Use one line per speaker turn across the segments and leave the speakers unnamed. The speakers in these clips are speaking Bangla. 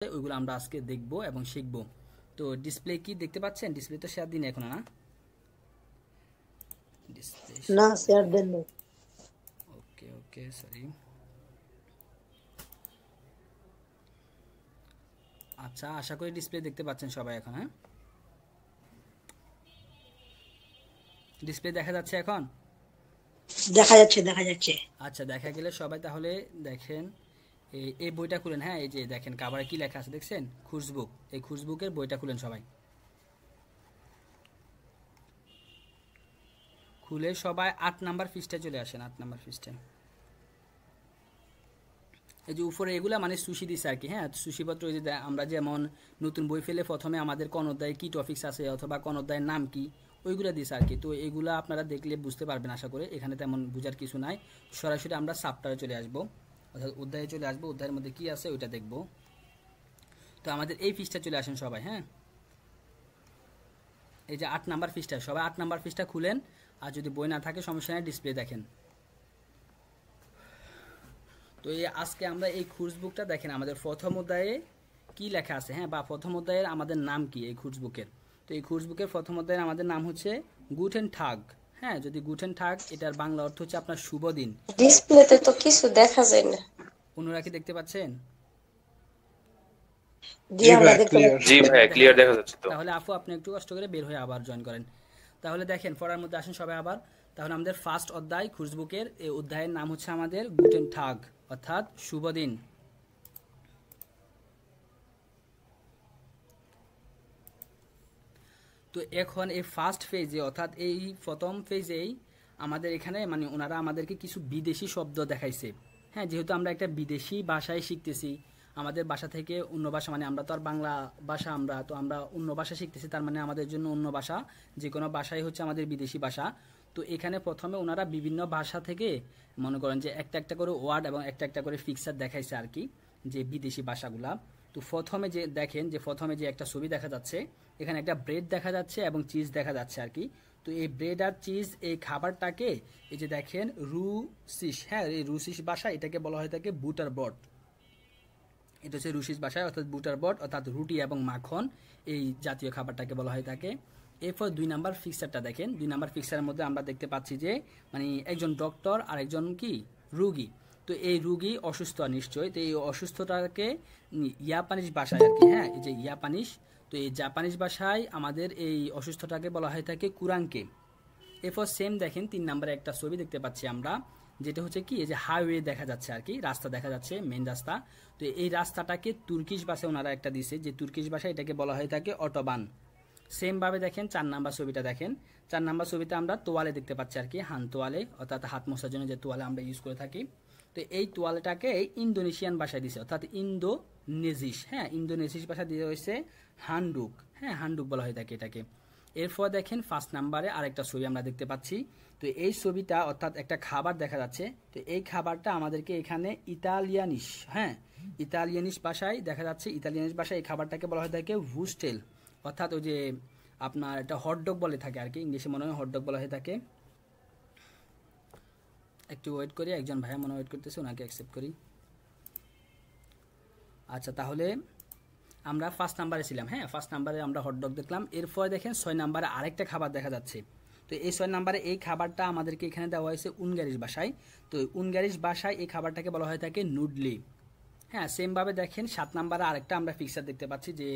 ওইগুলো আমরা আজকে দেখব এবং শিখব। তো ডিসপ্লে কি দেখতে পাচ্ছেন? ডিসপ্লে তো শেয়ার দিন এখন না, ডিসপ্লে
না শেয়ার দেন না।
ওকে ওকে সরি। আচ্ছা, আশা করি ডিসপ্লে দেখতে পাচ্ছেন সবাই এখন। হ্যাঁ, ডিসপ্লে দেখা যাচ্ছে এখন?
দেখা যাচ্ছে দেখা যাচ্ছে।
আচ্ছা, দেখা গেলে সবাই তাহলে দেখেন, এই বইটা খুলেন। হ্যাঁ, এই যে দেখেন কাভারে কি লেখা আছে দেখছেন? খুশবুক। এই খুশবুকের বইটা খুলেন সবাই, খুলে সবাই 8 নাম্বার পৃষ্ঠায় চলে আসেন। 8 নাম্বার পৃষ্ঠায় এই যে উপরে এগুলা মানে সুশি দিছে আর কি। হ্যাঁ, সুশিপত্র ওই যে আমরা যেমন নতুন বই ফেলে প্রথমে আমাদের কোন অধ্যায়ে কি টপিকস আছে অথবা কোন অধ্যায়ের নাম কি ওইগুলা দিছে আর কি। তো এগুলা আপনারা দেখলে বুঝতে পারবেন আশা করি, এখানে তেমন বুঝার কিছু নাই। সরাসরি আমরা চ্যাপ্টারে চলে আসব, অর্থাৎ অধ্যায়ে চলে আসবো, অধ্যায়ের মধ্যে কি আছে ওইটা দেখব। তো আমাদের এই পৃষ্ঠা চলে আসেন সবাই। হ্যাঁ, এই যে 8 নাম্বার পৃষ্ঠা, সবাই 8 নাম্বার পৃষ্ঠা খুলেন। আর যদি বই না থাকে সমস্যা নেই, ডিসপ্লে দেখেন। তো এই আজকে আমরা এই খুঁজবুকটা দেখেন আমাদের প্রথম অধ্যায়ে কি লেখা আছে। হ্যাঁ, বা প্রথম অধ্যায়ের আমাদের নাম কি এই খুঁজবুকের। তো এই খুঁজবুকের প্রথম অধ্যায়ের আমাদের নাম হচ্ছে গুটেন ঠাগ। হ্যাঁ, যদি গুটেন ঠাগ এটার বাংলা অর্থ হচ্ছে আপনার শুভ দিন।
ডিসপ্লেতে তো কিছু দেখা যায় না।
অন্যরা কি দেখতে পাচ্ছেন?
জি আমরা দেখতে পাচ্ছি।
জি ভাইয়া ক্লিয়ার দেখা যাচ্ছে তো।
তাহলে আপু আপনি একটু কষ্ট করে বের হয়ে আবার জয়েন করেন। তাহলে দেখেন পড়ার মধ্যে আসেন সবাই আবার। তাহলে আমাদের ফার্স্ট অধ্যায় খুঁজবুকের এই অধ্যায়ের নাম হচ্ছে আমাদের গুটেন ঠাগ, অর্থাৎ শুভ দিন। তো এখন এই ফার্স্ট ফেজে অর্থাৎ এই প্রথম ফেজেই আমাদের এখানে মানে ওনারা আমাদেরকে কিছু বিদেশি শব্দ দেখাইছে। হ্যাঁ, যেহেতু আমরা একটা বিদেশি ভাষায় শিখতেছি, আমাদের ভাষা থেকে অন্য ভাষা মানে আমরা তো আর বাংলা ভাষা, আমরা অন্য ভাষা শিখতেছি, তার মানে আমাদের জন্য অন্য ভাষা যে কোনো ভাষাই হচ্ছে আমাদের বিদেশি ভাষা। তো এখানে প্রথমে ওনারা বিভিন্ন ভাষা থেকে মনে করেন যে একটা একটা করে ওয়ার্ড এবং একটা একটা করে ফিক্সার দেখাইছে আর কি, যে বিদেশি ভাষাগুলা। তো প্রথমে যে দেখেন যে প্রথমে যে একটা ছবি দেখা যাচ্ছে, এখানে একটা ব্রেড দেখা যাচ্ছে এবং চিজ দেখা যাচ্ছে আর কি। তো এই ব্রেড আর চিজ এই খাবারটাকে এই যে দেখেন রুসিস, হ্যাঁ এই রুসিস ভাষা এটাকে বলা হয় থাকে বুটার বট। এটা হচ্ছে রুসিস ভাষায় অর্থাৎ বুটার বট অর্থাৎ রুটি এবং মাখন, এই জাতীয় খাবারটাকে বলা হয় থাকে। এরপর 2 নাম্বার ফিক্সারটা দেখেন। 2 নাম্বার ফিক্সারের মধ্যে আমরা দেখতে পাচ্ছি যে মানে একজন ডক্টর আর একজন কি রুগী। তো এই রুগী অসুস্থ নিশ্চয়ই, তো এই অসুস্থতাকে ইয়াপানিজ ভাষায় আর কি, হ্যাঁ এই যে ইয়াপানিজ, তো এই জাপানিজ ভাষায় আমাদের এই অসুস্থতাকে বলা হয় থাকে কুরাঙ্কে। এরপর সেম দেখেন 3 নম্বরে একটা ছবি দেখতে পাচ্ছি আমরা, যেটা হচ্ছে কি এই যে হাইওয়ে দেখা যাচ্ছে আর কি, রাস্তা দেখা যাচ্ছে, মেন রাস্তা। তো এই রাস্তাটাকে তুর্কিশ ভাষায় ওনারা একটা দিছে, যে তুর্কিশ ভাষায় এটাকে বলা হয় থাকে অটোবান। সেম ভাবে দেখেন 4 নাম্বার ছবিটা দেখেন। 4 নাম্বার ছবিতে আমরা তোয়ালে দেখতে পাচ্ছি আর কি, হান তোয়ালে অর্থাৎ হাত মোছার জন্য যে তোয়ালে আমরা ইউজ করে থাকি। তো এই তোয়ালেটাকে ইন্দোনেশিয়ান ভাষায় দিছে অর্থাৎ ইন্দোনেশিস, হ্যাঁ ইন্দোনেশিস ভাষা দিয়ে হয়েছে হান্ডুক। হ্যাঁ হান্ডুক বলা হয় থাকে এটাকে। এরপর দেখেন 5 নাম্বারে আরেকটা ছবি আমরা দেখতে পাচ্ছি। তো এই ছবিটা অর্থাৎ একটা খাবার দেখা যাচ্ছে। তো এই খাবারটা আমাদেরকে এখানে ইতালিয়ানিস, হ্যাঁ ইতালিয়ানিস ভাষায় দেখা যাচ্ছে। ইতালিয়ানিস ভাষায় এই খাবারটাকে বলা হয় থাকে ভুস্টেল, অর্থাৎ ওই যে আপনার এটা হটডগ বলে থাকে আর কি, ইংলিশে মনে হয় হটডগ বলা হয়ে থাকে। একটু ওয়েট করি, একজন ভাইয়া মনে ওয়েট করতেছে, ওনাকে অ্যাকসেপ্ট করি। আচ্ছা, তাহলে আমরা 1 নাম্বারে ছিলাম। হ্যাঁ 1 নাম্বারে আমরা হটডগ দেখলাম। এরপর দেখেন 6 নাম্বারে আরেকটা খাবার দেখা যাচ্ছে। তো এই 6 নাম্বারে এই খাবারটা আমাদেরকে এখানে দেওয়া হয়েছে উনগারিশ ভাষায়। তো উনগারিশ ভাষায় এই খাবারটাকে বলা হয় থাকে নুডলি। হ্যাঁ সেমভাবে দেখেন 7 নাম্বারে আরেকটা আমরা পিকচার দেখতে পাচ্ছি, যে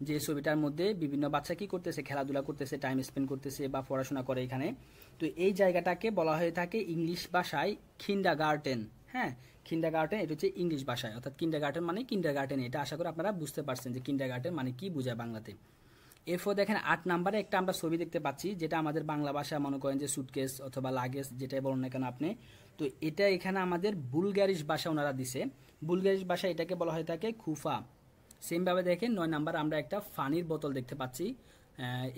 যে ছবিটার মধ্যে বিভিন্ন বাচ্চা কি করতেছে, খেলাধুলা করতেছে, টাইম স্পেন্ড করতেছে বা পড়াশোনা করে এখানে। তো এই জায়গাটাকে বলা হয়ে থাকে ইংলিশ ভাষায় কিন্ডারগার্টেন। হ্যাঁ কিন্ডারগার্টেন এটা হচ্ছে ইংলিশ ভাষায়, অর্থাৎ কিন্ডারগার্টেন মানে কিন্ডারগার্টেন, এটা আশা করি আপনারা বুঝতে পারছেন যে কিন্ডারগার্টেন মানে কি বোঝায় বাংলাতে। এরপর দেখেন 8 নাম্বারে একটা আমরা ছবি দেখতে পাচ্ছি, যেটা আমাদের বাংলা ভাষায় মনে করেন যে সুটকেস অথবা লাগেজ যেটাই বলুন না কেন আপনি। তো এটা এখানে আমাদের বুলগারিশ ভাষা ওনারা দিছে। বুলগারিশ ভাষা এটাকে বলা হয় থাকে খুফা। সেমভাবে দেখেন 9 নাম্বার আমরা একটা পানির বোতল দেখতে পাচ্ছি।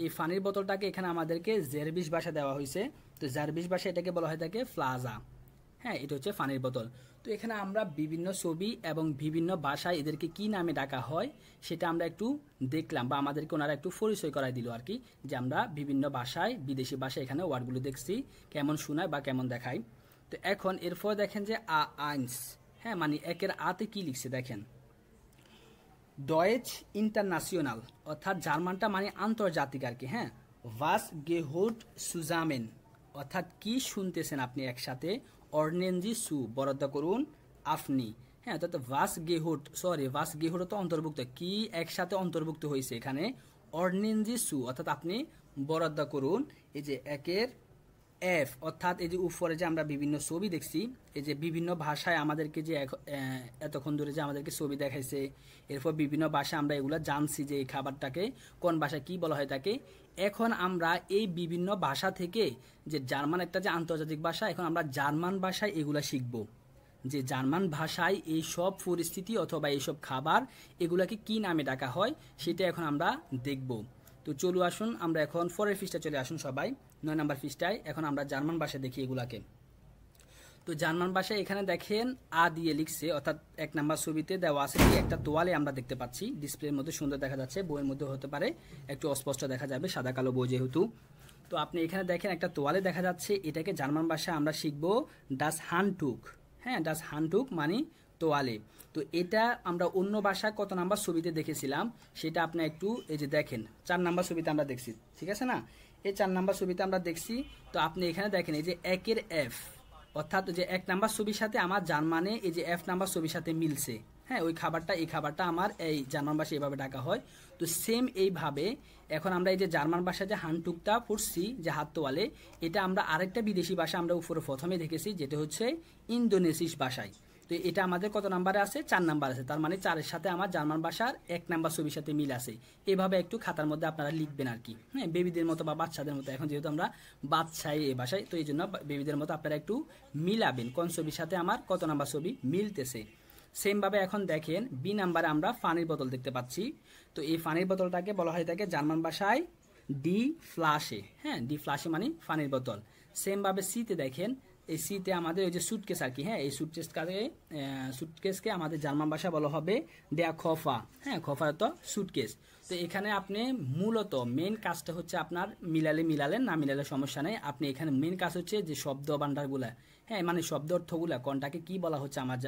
এই পানির বোতলটাকে এখানে আমাদেরকে জার্বিশ ভাষা দেওয়া হয়েছে। তো জার্বিশ ভাষা এটাকে বলা হয় থাকে প্লাজা। হ্যাঁ এটা হচ্ছে পানির বোতল। তো এখানে আমরা বিভিন্ন ছবি এবং বিভিন্ন ভাষায় এদেরকে কি নামে ডাকা হয় সেটা আমরা একটু দেখলাম, বা আমাদেরকে ওনারা একটু পরিচয় করাই দিল আর কি, যে আমরা বিভিন্ন ভাষায় বিদেশি ভাষায় এখানে ওয়ার্ডগুলো দেখছি কেমন শোনায় বা কেমন দেখায়। তো এখন এরপর দেখেন যে আইনস, হ্যাঁ মানে একের আতে কি লিখছে দেখেন। ডয়েচ ইন্টারন্যাশনাল, অর্থাৎ জার্মানটা মানে আন্তর্জাতিক আর কি। হ্যাঁ, ভাস গেহুট সুজামেন, অর্থাৎ কি শুনতেছেন আপনি একসাথে, অর্নেনজি সু বরাদ্দ করুন আপনি। হ্যাঁ, অর্থাৎ ভাস গেহুট তো অন্তর্ভুক্ত, কি একসাথে অন্তর্ভুক্ত হয়েছে এখানে, অর্নেনজি সু অর্থাৎ আপনি বরাদ্দ করুন। এই যে একের এফ, অর্থাৎ এই যে উপরে যে আমরা বিভিন্ন ছবি দেখছি, এই যে বিভিন্ন ভাষায় আমাদেরকে যে এতক্ষণ ধরে যে আমাদেরকে ছবি দেখাইছে, এরপর বিভিন্ন ভাষায় আমরা এগুলো জানছি যে এই খাবারটাকে কোন ভাষায় কি বলা হয় থাকে। এখন আমরা এই বিভিন্ন ভাষা থেকে, যে জার্মান একটা যে আন্তর্জাতিক ভাষা, এখন আমরা জার্মান ভাষায় এগুলা শিখবো, যে জার্মান ভাষায় এই সব পরিস্থিতি অথবা এইসব খাবার এগুলাকে কি নামে ডাকা হয় সেটা এখন আমরা দেখব। তো চলু আসুন আমরা এখন পরের পৃষ্ঠায় চলে আসুন সবাই, 9 নম্বর পৃষ্ঠায়। এখন আমরা জার্মান ভাষা দেখি এগুলাকে। তো জার্মান ভাষায় এখানে দেখেন আ দিয়ে লিখছে, অর্থাৎ 1 নম্বর ছবিতে দেওয়া আছে যে একটা তোয়ালে আমরা দেখতে পাচ্ছি, ডিসপ্লের মধ্যে সুন্দর দেখা যাচ্ছে, বইয়ের মধ্যে হতে পারে একটু অস্পষ্ট দেখা যাবে, সাদা কালো বই যেহেতু। তো আপনি এখানে দেখেন একটা তোয়ালে দেখা যাচ্ছে, এটাকে জার্মান ভাষায় আমরা শিখবো ডাস হ্যান্ডটুক। হ্যাঁ, ডাস হ্যান্ডটুক মানে তোয়ালে। তো এটা আমরা অন্য ভাষায় কত নাম্বার ছবিতে দেখেছিলাম সেটা আপনি একটু এই যে দেখেন, 4 নাম্বার ছবিতে আমরা দেখছি, ঠিক আছে না, এই 4 নাম্বার ছবিতে আমরা দেখছি। তো আপনি এখানে দেখেন এই যে একের এফ, অর্থাৎ যে 1 নাম্বার ছবির সাথে আমার জার্মানে এই যে এফ নাম্বার ছবির সাথে মিলছে। হ্যাঁ, ওই খাবারটা এই খাবারটা আমার এই জার্মান ভাষায় এইভাবে ডাকা হয়। তো সেম এইভাবে এখন আমরা এই যে জার্মান ভাষায় যে হানটুকটা পড়ছি, যে হাত তোয়ালে, এটা আমরা আরেকটা বিদেশি ভাষা আমরা উপরে প্রথমে দেখেছি, যেটা হচ্ছে ইন্দোনেশিস ভাষায়। তো এটা আমাদের কত নাম্বারে আছে, 4 নাম্বার আছে, তার মানে 4-এর সাথে আমার জার্মান ভাষার 1 নাম্বার ছবির সাথে মিল আছে। এভাবে একটু খাতার মধ্যে আপনারা লিখবেন আর কি। হ্যাঁ, বেবিদের মতো বা বাচ্চাদের মতো, এখন যেহেতু আমরা বাচ্চাই এই ভাষায়, তো এই জন্য বেবিদের মতো আপনারা একটু মিলাবেন কোন ছবির সাথে আমার কত নাম্বার ছবি মিলতেছে। সেমভাবে এখন দেখেন বি নাম্বারে আমরা পানির বোতল দেখতে পাচ্ছি। তো এই পানির বোতলটাকে বলা হয় থাকে জার্মান ভাষায় ডি ফ্লাশে। হ্যাঁ, ডি ফ্লাশে মানে পানির বোতল। সেমভাবে সিতে দেখেন, এই সিতে আমাদের ওই যে সুটকেস আর কি। হ্যাঁ, এই সুটকেসকে আমাদের জার্মান ভাষা বলা হবে ডেয়া খফা। হ্যাঁ, খফা তো সুটকেস। তো এখানে আপনি মূলত মেন কাজটা হচ্ছে আপনার মিলালেন, না মিলালে সমস্যা নেই। আপনি এখানে মেন কাজ হচ্ছে যে শব্দ ভান্ডারগুলা, হ্যাঁ মানে শব্দ অর্থগুলা কোনটাকে কি বলা হচ্ছে আমার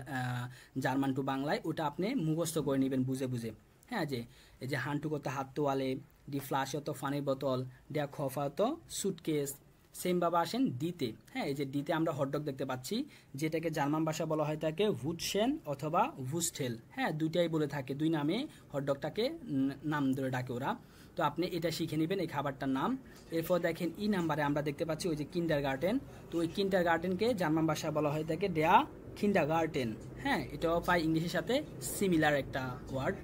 জার্মান টু বাংলায়, ওটা আপনি মুখস্থ করে নেবেন বুঝে বুঝে। হ্যাঁ, যে এই যে হান্টু কত হাত তোয়ালে, ডি ফ্লাশ অত পানির বোতল, ডেয়া খফা তো সুটকেস। সেমভাবে আসেন ডিতে। হ্যাঁ, এই যে ডিতে আমরা হটডগ দেখতে পাচ্ছি, যেটাকে জার্মান ভাষা বলা হয় থাকে ভুটশেন অথবা ভুস্টেল। হ্যাঁ, দুইটাই বলে থাকে, দুই নামে হটডগটাকে নাম ধরে ডাকে ওরা। তো আপনি এটা শিখে নেবেন এই খাবারটার নাম। এরপর দেখেন ই নাম্বারে আমরা দেখতে পাচ্ছি ওই যে কিন্ডার গার্ডেন। তো ওই কিন্ডার গার্ডেনকে জার্মান ভাষা বলা হয় থাকে ডেয়া কিন্ডার গার্ডেন। হ্যাঁ, এটাও প্রায় ইংলিশের সাথে সিমিলার একটা ওয়ার্ড।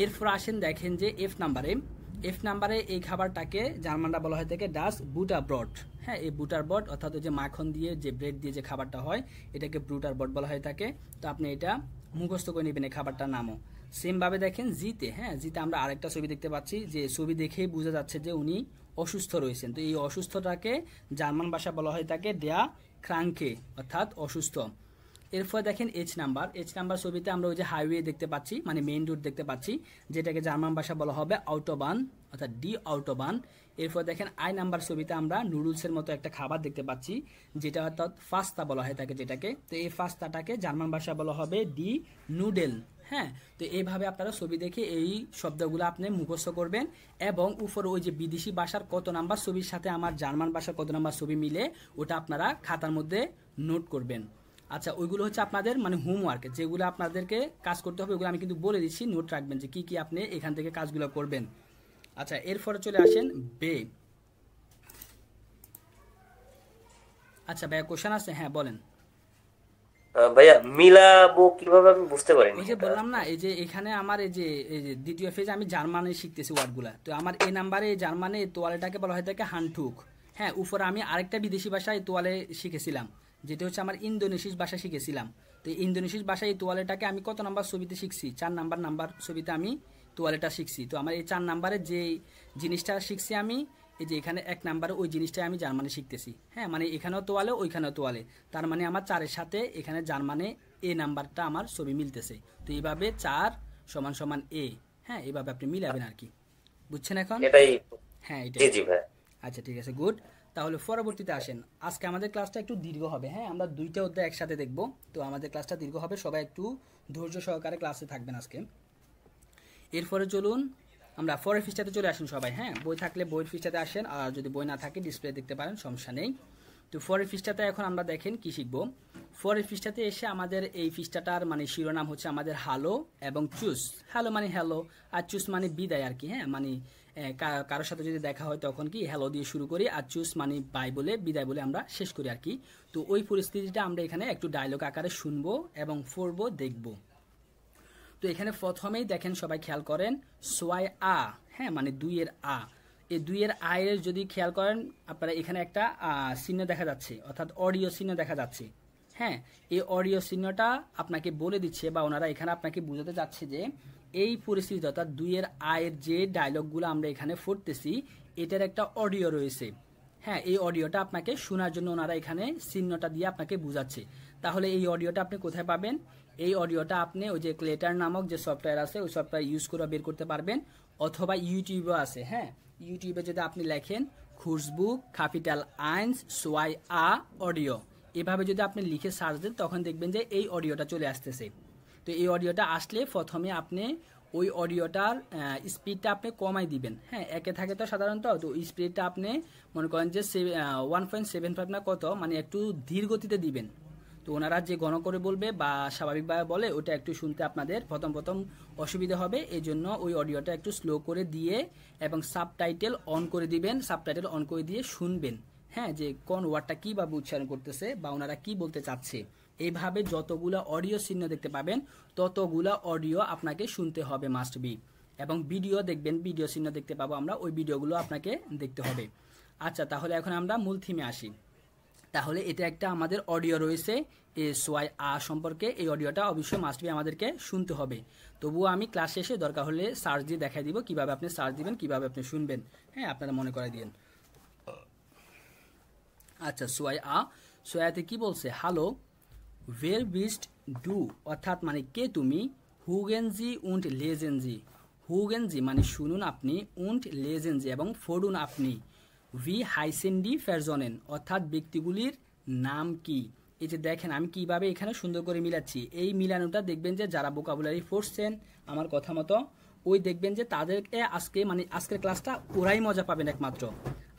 এরপর আসেন দেখেন যে এফ নাম্বারে এই খাবারটাকে জার্মানরা বলা হয় থাকে ডাস বুটার ব্রড। হ্যাঁ, এই বুটার ব্রড অর্থাৎ ওই যে মাখন দিয়ে যে ব্রেড দিয়ে যে খাবারটা হয় এটাকে বুটার ব্রড বলা হয় থাকে। তো আপনি এটা মুখস্থ করে নেবেন এই খাবারটার নামও। সেমভাবে দেখেন জিতে। হ্যাঁ, জিতে আমরা আরেকটা ছবি দেখতে পাচ্ছি, যে ছবি দেখেই বোঝা যাচ্ছে যে উনি অসুস্থ রয়েছেন। তো এই অসুস্থটাকে জার্মান ভাষা বলা হয় থাকে ডেয়া ক্রাঙ্কে, অর্থাৎ অসুস্থ। এরপর দেখেন এইচ নাম্বার ছবিতে আমরা ওই যে হাইওয়ে দেখতে পাচ্ছি, মানে মেইন রোড দেখতে পাচ্ছি, যেটাকে জার্মান ভাষা বলা হবে আউটোবান, অর্থাৎ ডি আউটোবান। এরপর দেখেন আই নাম্বার ছবিতে আমরা নুডলসের মতো একটা খাবার দেখতে পাচ্ছি, যেটা অর্থাৎ পাস্তা বলা হয় থাকে যেটাকে। তো এই পাস্তাটাকে জার্মান ভাষা বলা হবে ডি নুডেল। হ্যাঁ, তো এইভাবে আপনারা ছবি দেখে এই শব্দগুলো আপনি মুখস্থ করবেন, এবং উপরে ওই যে বিদেশি ভাষার কত নাম্বার ছবির সাথে আমার জার্মান ভাষার কত নাম্বার ছবি মিলে ওটা আপনারা খাতার মধ্যে নোট করবেন। আচ্ছা, ওইগুলো হচ্ছে আপনাদের মানে হোমওয়ার্ক, যেগুলো আপনাদেরকে কাজ করতে হবে ওগুলো আমি কিন্তু বলে দিচ্ছি, নোট রাখবেন যে কি কি আপনি এখান থেকে কাজগুলো করবেন। আচ্ছা, এরপরে চলে আসেন বে। আচ্ছা ভাইয়া, কোশ্চেন আছে? হ্যাঁ বলেন।
ভাইয়া মিলাবো কিভাবে আমি বুঝতে পারিনি।
ওই যে বললাম না, এই যে এখানে আমার এই যে দ্বিতীয় ফেজে আমি জার্মানে শিখতেছি ওয়ার্ডগুলা। তো আমার এই নাম্বারে জার্মানে তোয়ালেটাকে বলা হয় থাকে হানটুক। হ্যাঁ, উপরে আমি আরেকটা বিদেশি ভাষায় তোয়ালে শিখেছিলাম, যেটা হচ্ছে আমার ইন্দোনেশিয়াস ভাষা শিখেছিলাম। তো ইন্দোনেশিয়াস ভাষায় এই তোয়ালেটাকে আমি কত নাম্বার ছবিতে শিখছি? 4 নাম্বার ছবিতে আমি তোয়ালেটা শিখছি। তো আমার এই 4 নাম্বারে যে জিনিসটা শিখছি আমি, এই যে এখানে 1 নাম্বারে ওই জিনিসটাই আমি জার্মানে শিখতেছি। হ্যাঁ, মানে এখানেও তোয়ালে ওইখানেও তোয়ালে, তার মানে আমার 4-এর সাথে এখানে জার্মানে এ নাম্বারটা আমার ছবি মিলতেছে। তো এইভাবে 4 = এ। হ্যাঁ, এইভাবে আপনি মিলাবেন আর কি, বুঝছেন এখন?
এটাই।
হ্যাঁ,
জি
এটাই।
জি ভাই।
আচ্ছা ঠিক আছে, গুড। তাহলে পরবর্তীতে আসেন। আজকে আমাদের ক্লাসটা একটু দীর্ঘ হবে। হ্যাঁ, আমরা 2টা অধ্যায় একসাথে দেখব, তো আমাদের ক্লাসটা দীর্ঘ হবে, সবাই একটু ধৈর্য সহকারে ক্লাসে থাকবেন আজকে। এরপরে চলুন আমরা পরের পৃষ্ঠাতে চলে আসুন সবাই। হ্যাঁ, বই থাকলে বইয়ের পৃষ্ঠাতে আসেন, আর যদি বই না থাকে ডিসপ্লে দেখতে পারেন, সমস্যা নেই। তো পরের পৃষ্ঠাতে এখন আমরা দেখেন কি শিখব। পরের পৃষ্ঠাতে এসে আমাদের এই পৃষ্ঠাটার মানে শিরোনাম হচ্ছে আমাদের হ্যালো এবং চুস। হ্যালো মানে হ্যালো, আর চুস মানে বিদায় আর কি। হ্যাঁ, মানে কারোর সাথে যদি দেখা হয় তখন কি হ্যালো দিয়ে শুরু করি, আর চুস মানে বাই বলে বিদায় বলে আমরা শেষ করি আর কি। তো ওই পরিস্থিতিটা আমরা এখানে একটু ডায়লগ আকারে শুনবো এবং পড়বো, দেখবো। তো এখানে প্রথমেই দেখেন সবাই খেয়াল করেন সোয়াই আ, হ্যাঁ মানে 2 এর আ। এই 2 এর আ এর যদি খেয়াল করেন আপনারা এখানে একটা চিহ্ন দেখা যাচ্ছে, অর্থাৎ অডিও চিহ্ন দেখা যাচ্ছে। হ্যাঁ, এই অডিও চিহ্নটা আপনাকে বলে দিচ্ছে বা ওনারা এখানে আপনাকে বোঝাতে চাচ্ছে যে এই পরিস্থিতি অর্থাৎ 2 এর আ এর যে ডায়লগগুলো আমরা এখানে পড়তেছি এটার একটা অডিও রয়েছে। হ্যাঁ, এই অডিওটা আপনাকে শোনার জন্য ওনারা এখানে চিহ্নটা দিয়ে আপনাকে বোঝাচ্ছে। তাহলে এই অডিওটা আপনি কোথায় পাবেন? এই অডিওটা আপনি ওই যে ক্লেটার নামক যে সফটওয়্যার আছে ওই সফটওয়্যার ইউজ করে বের করতে পারবেন, অথবা ইউটিউবেও আছে। হ্যাঁ, ইউটিউবে যদি আপনি লেখেন খুশবু ক্যাপিটাল আইনস সোয়াই আ অডিও, এভাবে যদি আপনি লিখে সার্চ দেন তখন দেখবেন যে এই অডিওটা চলে আসতেছে। তো এই অডিওটা আসলে প্রথমে আপনি ওই অডিওটার স্পিডটা আপনি কমাই দিবেন। হ্যাঁ, একে থাকে তো সাধারণত, তো স্পিডটা আপনি মনে করেন যে 1.75 না কত, মানে একটু ধীর গতিতে দিবেন। তো ওনারা যে ঘন করে বলবে বা স্বাভাবিকভাবে বলে ওটা একটু শুনতে আপনাদের প্রথম অসুবিধা হবে, এই জন্য ওই অডিওটা একটু স্লো করে দিয়ে এবং সাবটাইটেল অন করে দিবেন। সাবটাইটেল অন করে দিয়ে শুনবেন, হ্যাঁ, যে কোন ওয়ার্ডটা কীভাবে উচ্চারণ করতেছে বা ওনারা কি বলতে চাচ্ছে। এইভাবে যতগুলো অডিও চিহ্ন দেখতে পাবেন ততগুলো অডিও আপনাকে শুনতে হবে মাস্ট বি। এবং ভিডিও দেখবেন, ভিডিও চিহ্ন দেখতে পাবো আমরা, ওই ভিডিওগুলো আপনাকে দেখতে হবে। আচ্ছা, তাহলে এখন আমরা মূল থিমে আসি। তাহলে এটা একটা আমাদের অডিও রয়েছে এ সোয়াই আ সম্পর্কে, এই অডিওটা অবশ্যই মাস্ট বি আমাদেরকে শুনতে হবে। তবুও আমি ক্লাস শেষে দরকার হলে সার্চ দিয়ে দেখাই দিব কিভাবে আপনি সার্চ দিবেন, কিভাবে আপনি শুনবেন। হ্যাঁ, আপনারা মনে করে দিন। আচ্ছা, সোয়াই আ, সোয়াতে কি বলছে? হ্যালো, ওয়ের বিস্ট ডু, অর্থাৎ মানে কে তুমি, হুগেনজি উন্ট লেজেনজি। হুগেনজি মানে শুনুন আপনি, উন্ট লেজেনজি এবং ফোডুন আপনি, ভি হাইসেন্ডি ফেরজনেন অর্থাৎ ব্যক্তিগুলির নাম কি। এই যে দেখেন আমি কিভাবে এখানে সুন্দর করে মিলাচ্ছি, এই মিলানোটা দেখবেন যে যারা ভোকাবুলারি পড়ছেন আমার কথা মতো, ওই দেখবেন যে তাদেরকে আজকে মানে আজকের ক্লাসটা ওরাই মজা পাবেন একমাত্র।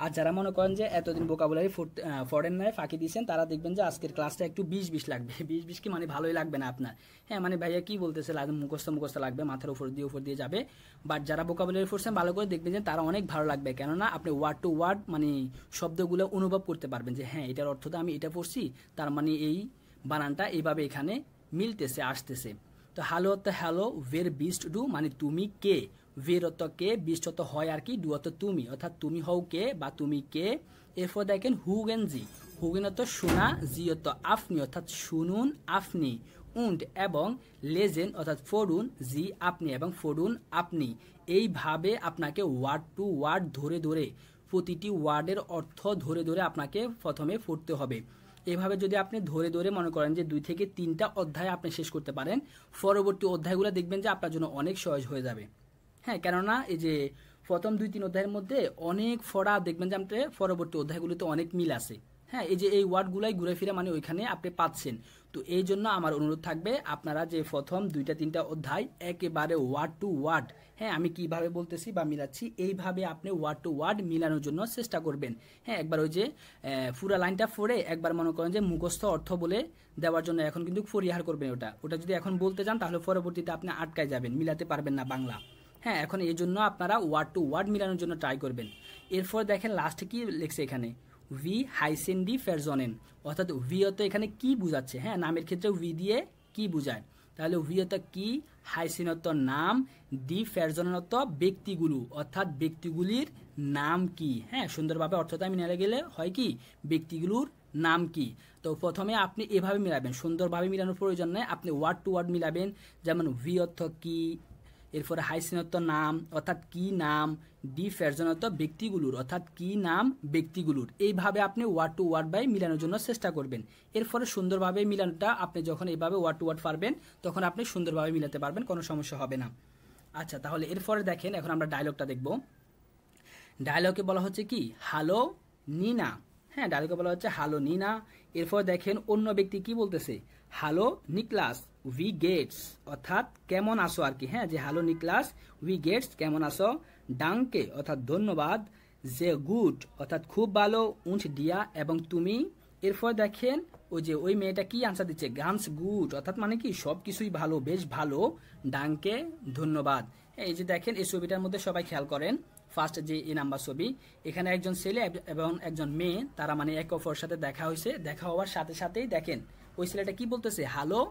আর যারা মনে করেন যে এতদিন ভোকাবুলারি ফরেন নয় ফাঁকি দিয়েছেন, তারা দেখবেন যে আজকের ক্লাসটা একটু 20-20 লাগবে। 20-20 কি মানে ভালোই লাগবে না আপনার। হ্যাঁ, মানে ভাইয়া কি বলতেছে, মুখস্থ লাগবে, মাথার উপর দিয়ে যাবে। বাট যারা ভোকাবুলারি পড়ছেন ভালো করে দেখবেন যে তারা অনেক ভালো লাগবে, কেননা আপনি ওয়ার্ড টু ওয়ার্ড মানে শব্দগুলো অনুভব করতে পারবেন যে হ্যাঁ এটার অর্থটা আমি এটা পড়ছি, তার মানে এই বানানটা এইভাবে এখানে মিলতেছে, আসতেছে। তো হ্যালো অর্থ হ্যালো, ওয়ের বিস্ট ডু মানে তুমি কে, ওয়ের অর্থ কে, বিস্ট অর্থ হয় আর কি, ডু অর্থ তুমি, অর্থাৎ তুমি হও কে বা তুমি কে। এরপর দেখেন হুগেন জি, হুগেন অর্থ শোনা, জি অর্থ আপনি অর্থাৎ শুনুন আপনি, উন্ড এবং লেজেন অর্থাৎ ফোডুন, জি আপনি এবং ফোডুন আপনি। এইভাবে আপনাকে ওয়ার্ড টু ওয়ার্ড ধরে ধরে প্রতিটি ওয়ার্ডের অর্থ ধরে ধরে আপনাকে প্রথমে পড়তে হবে। এভাবে যদি আপনি ধরে ধরে মনে করেন যে 2 থেকে 3টা অধ্যায় আপনি শেষ করতে পারেন, পরবর্তী অধ্যায়গুলো দেখবেন যে আপনার জন্য অনেক সহজ হয়ে যাবে। হ্যাঁ, কেননা এই যে প্রথম 2-3 অধ্যায়ের মধ্যে অনেক ফড়া দেখবেন যে আপনি পরবর্তী অধ্যায়গুলিতে অনেক মিল আছে। হ্যাঁ, এই যে এই ওয়ার্ডগুলাই ঘুরে ফিরে মানে ওইখানে আপনি পাচ্ছেন। তো এই জন্য আমার অনুরোধ থাকবে আপনারা যে প্রথম 2-3টা অধ্যায় একেবারে ওয়ার্ড টু ওয়ার্ড, হ্যাঁ আমি কিভাবে বলতেছি বা মিলাচ্ছি এইভাবে আপনি ওয়ার্ড টু ওয়ার্ড মিলানোর জন্য চেষ্টা করবেন। হ্যাঁ, একবার ওই যে পুরা লাইনটা পড়ে একবার মনে করেন যে মুখস্থ অর্থ বলে দেওয়ার জন্য এখন কিন্তু পরিহার করবেন। ওটা যদি এখন বলতে যান তাহলে পরবর্তীতে আপনি আটকায় যাবেন, মিলাতে পারবেন না বাংলা। হ্যাঁ, এখন এই জন্য আপনারা ওয়ার্ড টু ওয়ার্ড মিলানোর জন্য ট্রাই করবেন। এরপর দেখেন লাস্টে কি লিখছে এখানে, ভি হাইসেন্ডি ফেরজনেন অর্থাৎ ভি অত এখানে কি বুঝাচ্ছে। হ্যাঁ, নামের ক্ষেত্রে ভি দিয়ে কি বুঝায়, তাহলে ভি অত কি, হাইসেনত নাম, ডি ফেরজনেনত ব্যক্তিগুলো অর্থাৎ ব্যক্তিগুলির নাম কি। হ্যাঁ, সুন্দরভাবে অর্থটা আমি নিয়ে গেলে হয় কি, ব্যক্তিগুলোর নাম কি। তো প্রথমে আপনি এভাবে মিলাবেন, সুন্দরভাবে মিলানোর প্রয়োজন নেই, আপনি ওয়ার্ড টু ওয়ার্ড মিলাবেন। যেমন ভি অর্থ কি, এরপরে হাইসেনত নাম অর্থাৎ কি নাম, ডি ফেরজনত ব্যক্তিগুলোর অর্থাৎ কি নাম ব্যক্তিগুলোর। এইভাবে আপনি ওয়ার্ড টু ওয়ার্ড বাই মিলানোর জন্য চেষ্টা করবেন। এরপরে সুন্দরভাবে মিলানোটা আপনি যখন এইভাবে ওয়ার্ড টু ওয়ার্ড পারবেন তখন আপনি সুন্দরভাবে মিলাতে পারবেন, কোনো সমস্যা হবে না। আচ্ছা, তাহলে এরপরে দেখেন এখন আমরা ডায়লগটা দেখব। ডায়লগে বলা হচ্ছে কি, হ্যালো নিনা। হ্যাঁ, ডায়লগে বলা হচ্ছে হ্যালো নিনা। এরপর দেখেন অন্য ব্যক্তি কি বলতেছে, হ্যালো নিকলাস উই গেটস, অর্থাৎ কেমন আসো আর কি, হ্যাঁ যে হ্যালো নিকলাস উই গেটস কেমন আসো, ডাঙ্কে অর্থাৎ ধন্যবাদ, যে গুড অর্থাৎ খুব ভালো, উঞ্চ দিয়া এবং তুমি। এরপর দেখেন ওই যে ওই মেয়েটা কি আনসার দিচ্ছে, গানস গুড অর্থাৎ মানে কি সব কিছুই ভালো, বেশ ভালো, ডাঙ্কে ধন্যবাদ। এই যে দেখেন এই ছবিটার মধ্যে সবাই খেয়াল করেন, ফার্স্ট যে এ নাম্বার ছবি, এখানে একজন ছেলে এবং একজন মেয়ে, তারা মানে একে অপরের সাথে দেখা হয়েছে, দেখা হওয়ার সাথে সাথেই দেখেন ওই ছেলেটা কি বলতেছে, হ্যালো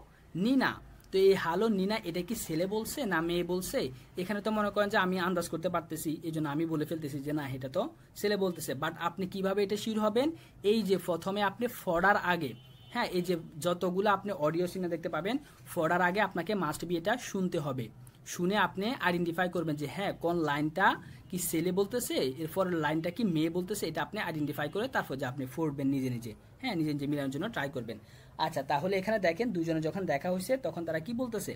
নিনা। তো এই হ্যালো নিনা এটা কি ছেলে বলছে না মেয়ে বলছে, এখানে তো মনে করেন যে আমি আন্দাজ করতে পারতেছি, এই জন্য আমি বলে ফেলতেছি যে না এটা তো ছেলে বলতেছে। বাট আপনি কিভাবে এটা শিওর হবেন, এই যে প্রথমে আপনি ফড়ার আগে, হ্যাঁ এই যে যতগুলো আপনি অডিও সিনে দেখতে পাবেন, ফড়ার আগে আপনাকে মাস্ট বি এটা শুনতে হবে, শুনে আপনি আইডেন্টিফাই করবেন যে হ্যাঁ কোন লাইনটা কি ছেলে বলতেছে, এরপর লাইনটা কি মেয়ে বলতেছে, এটা আপনি আইডেন্টিফাই করে তারপর যে আপনি পড়বেন নিজে নিজে, হ্যাঁ নিজে নিজে মিলানোর জন্য ট্রাই করবেন। আচ্ছা তাহলে এখানে দেখেন দুজনে যখন দেখা হয়েছে তখন তারা কি বলতেছে,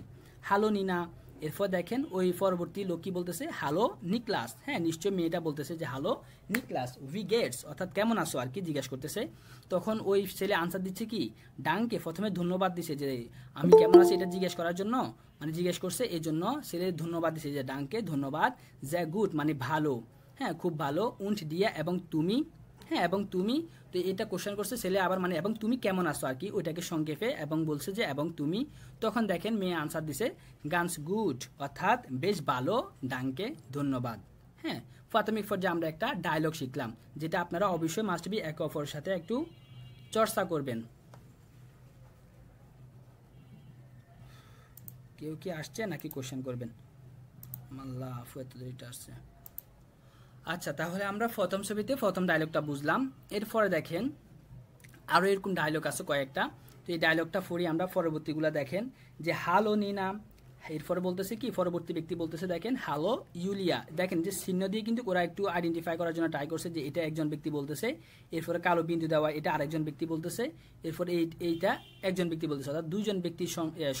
হ্যালো নিনা। এরপর দেখেন ওই পরবর্তী লোক কি বলতেছে, হ্যালো নিকলাস, হ্যাঁ নিশ্চয় মেয়েটা বলতেছে যে হ্যালো নিকলাস উই গেটস অর্থাৎ কেমন আছো আর কি জিজ্ঞেস করতেছে। তখন ওই ছেলে আনসার দিচ্ছে কি, ডাঙ্কে প্রথমে ধন্যবাদ দিছে যে আমি কেমন আছি এটা জিজ্ঞেস করার জন্য, মানে জিজ্ঞেস করছে এই জন্য ছেলে ধন্যবাদ দিছে যে ডাঙ্কে ধন্যবাদ, যা গুড মানে ভালো, হ্যাঁ খুব ভালো, উঞ্চ দিয়া এবং তুমি, হ্যাঁ এবং তুমি। তো এটা কোশ্চেন করছে ছেলে আবার মানে এবং তুমি কেমন আছো আর কি, ওইটাকে সংক্ষেপে এবং বলছে যে এবং তুমি। তখন দেখেন মেয়ে আনসার দিছে গানস গুড অর্থাৎ বেশ ভালো, ডাঙ্কে ধন্যবাদ। হ্যাঁ প্রাথমিক পর্যায়ে আমরা একটা ডায়লগ শিখলাম, যেটা আপনারা অবশ্যই মাস্ট বি একে অপরের সাথে একটু চর্চা করবেন। কেউ কি আসছে নাকি কোশ্চেন করবেন, আল্লাহ আফু এত দেরিটা আসছে। আচ্ছা তাহলে আমরা প্রথম ছবিতে প্রথম ডায়লগটা বুঝলাম। এরপরে দেখেন আরও এরকম ডায়লগ আছে কয়েকটা, তো এই ডায়লগটা পড়ি আমরা, পরবর্তীগুলো দেখেন যে হ্যালো নিনা। এরপরে বলতেছে কি, পরবর্তী ব্যক্তি বলতেছে দেখেন হ্যালো ইউলিয়া, দেখেন যে চিহ্ন দিয়ে কিন্তু ওরা একটু আইডেন্টিফাই করার জন্য ট্রাই করছে যে এটা একজন ব্যক্তি বলতেছে, এরপরে কালো বিন্দু দেওয়া এটা আরেকজন ব্যক্তি বলতেছে, এরপরে এইটা একজন ব্যক্তি বলতেছে, অর্থাৎ দুজন ব্যক্তির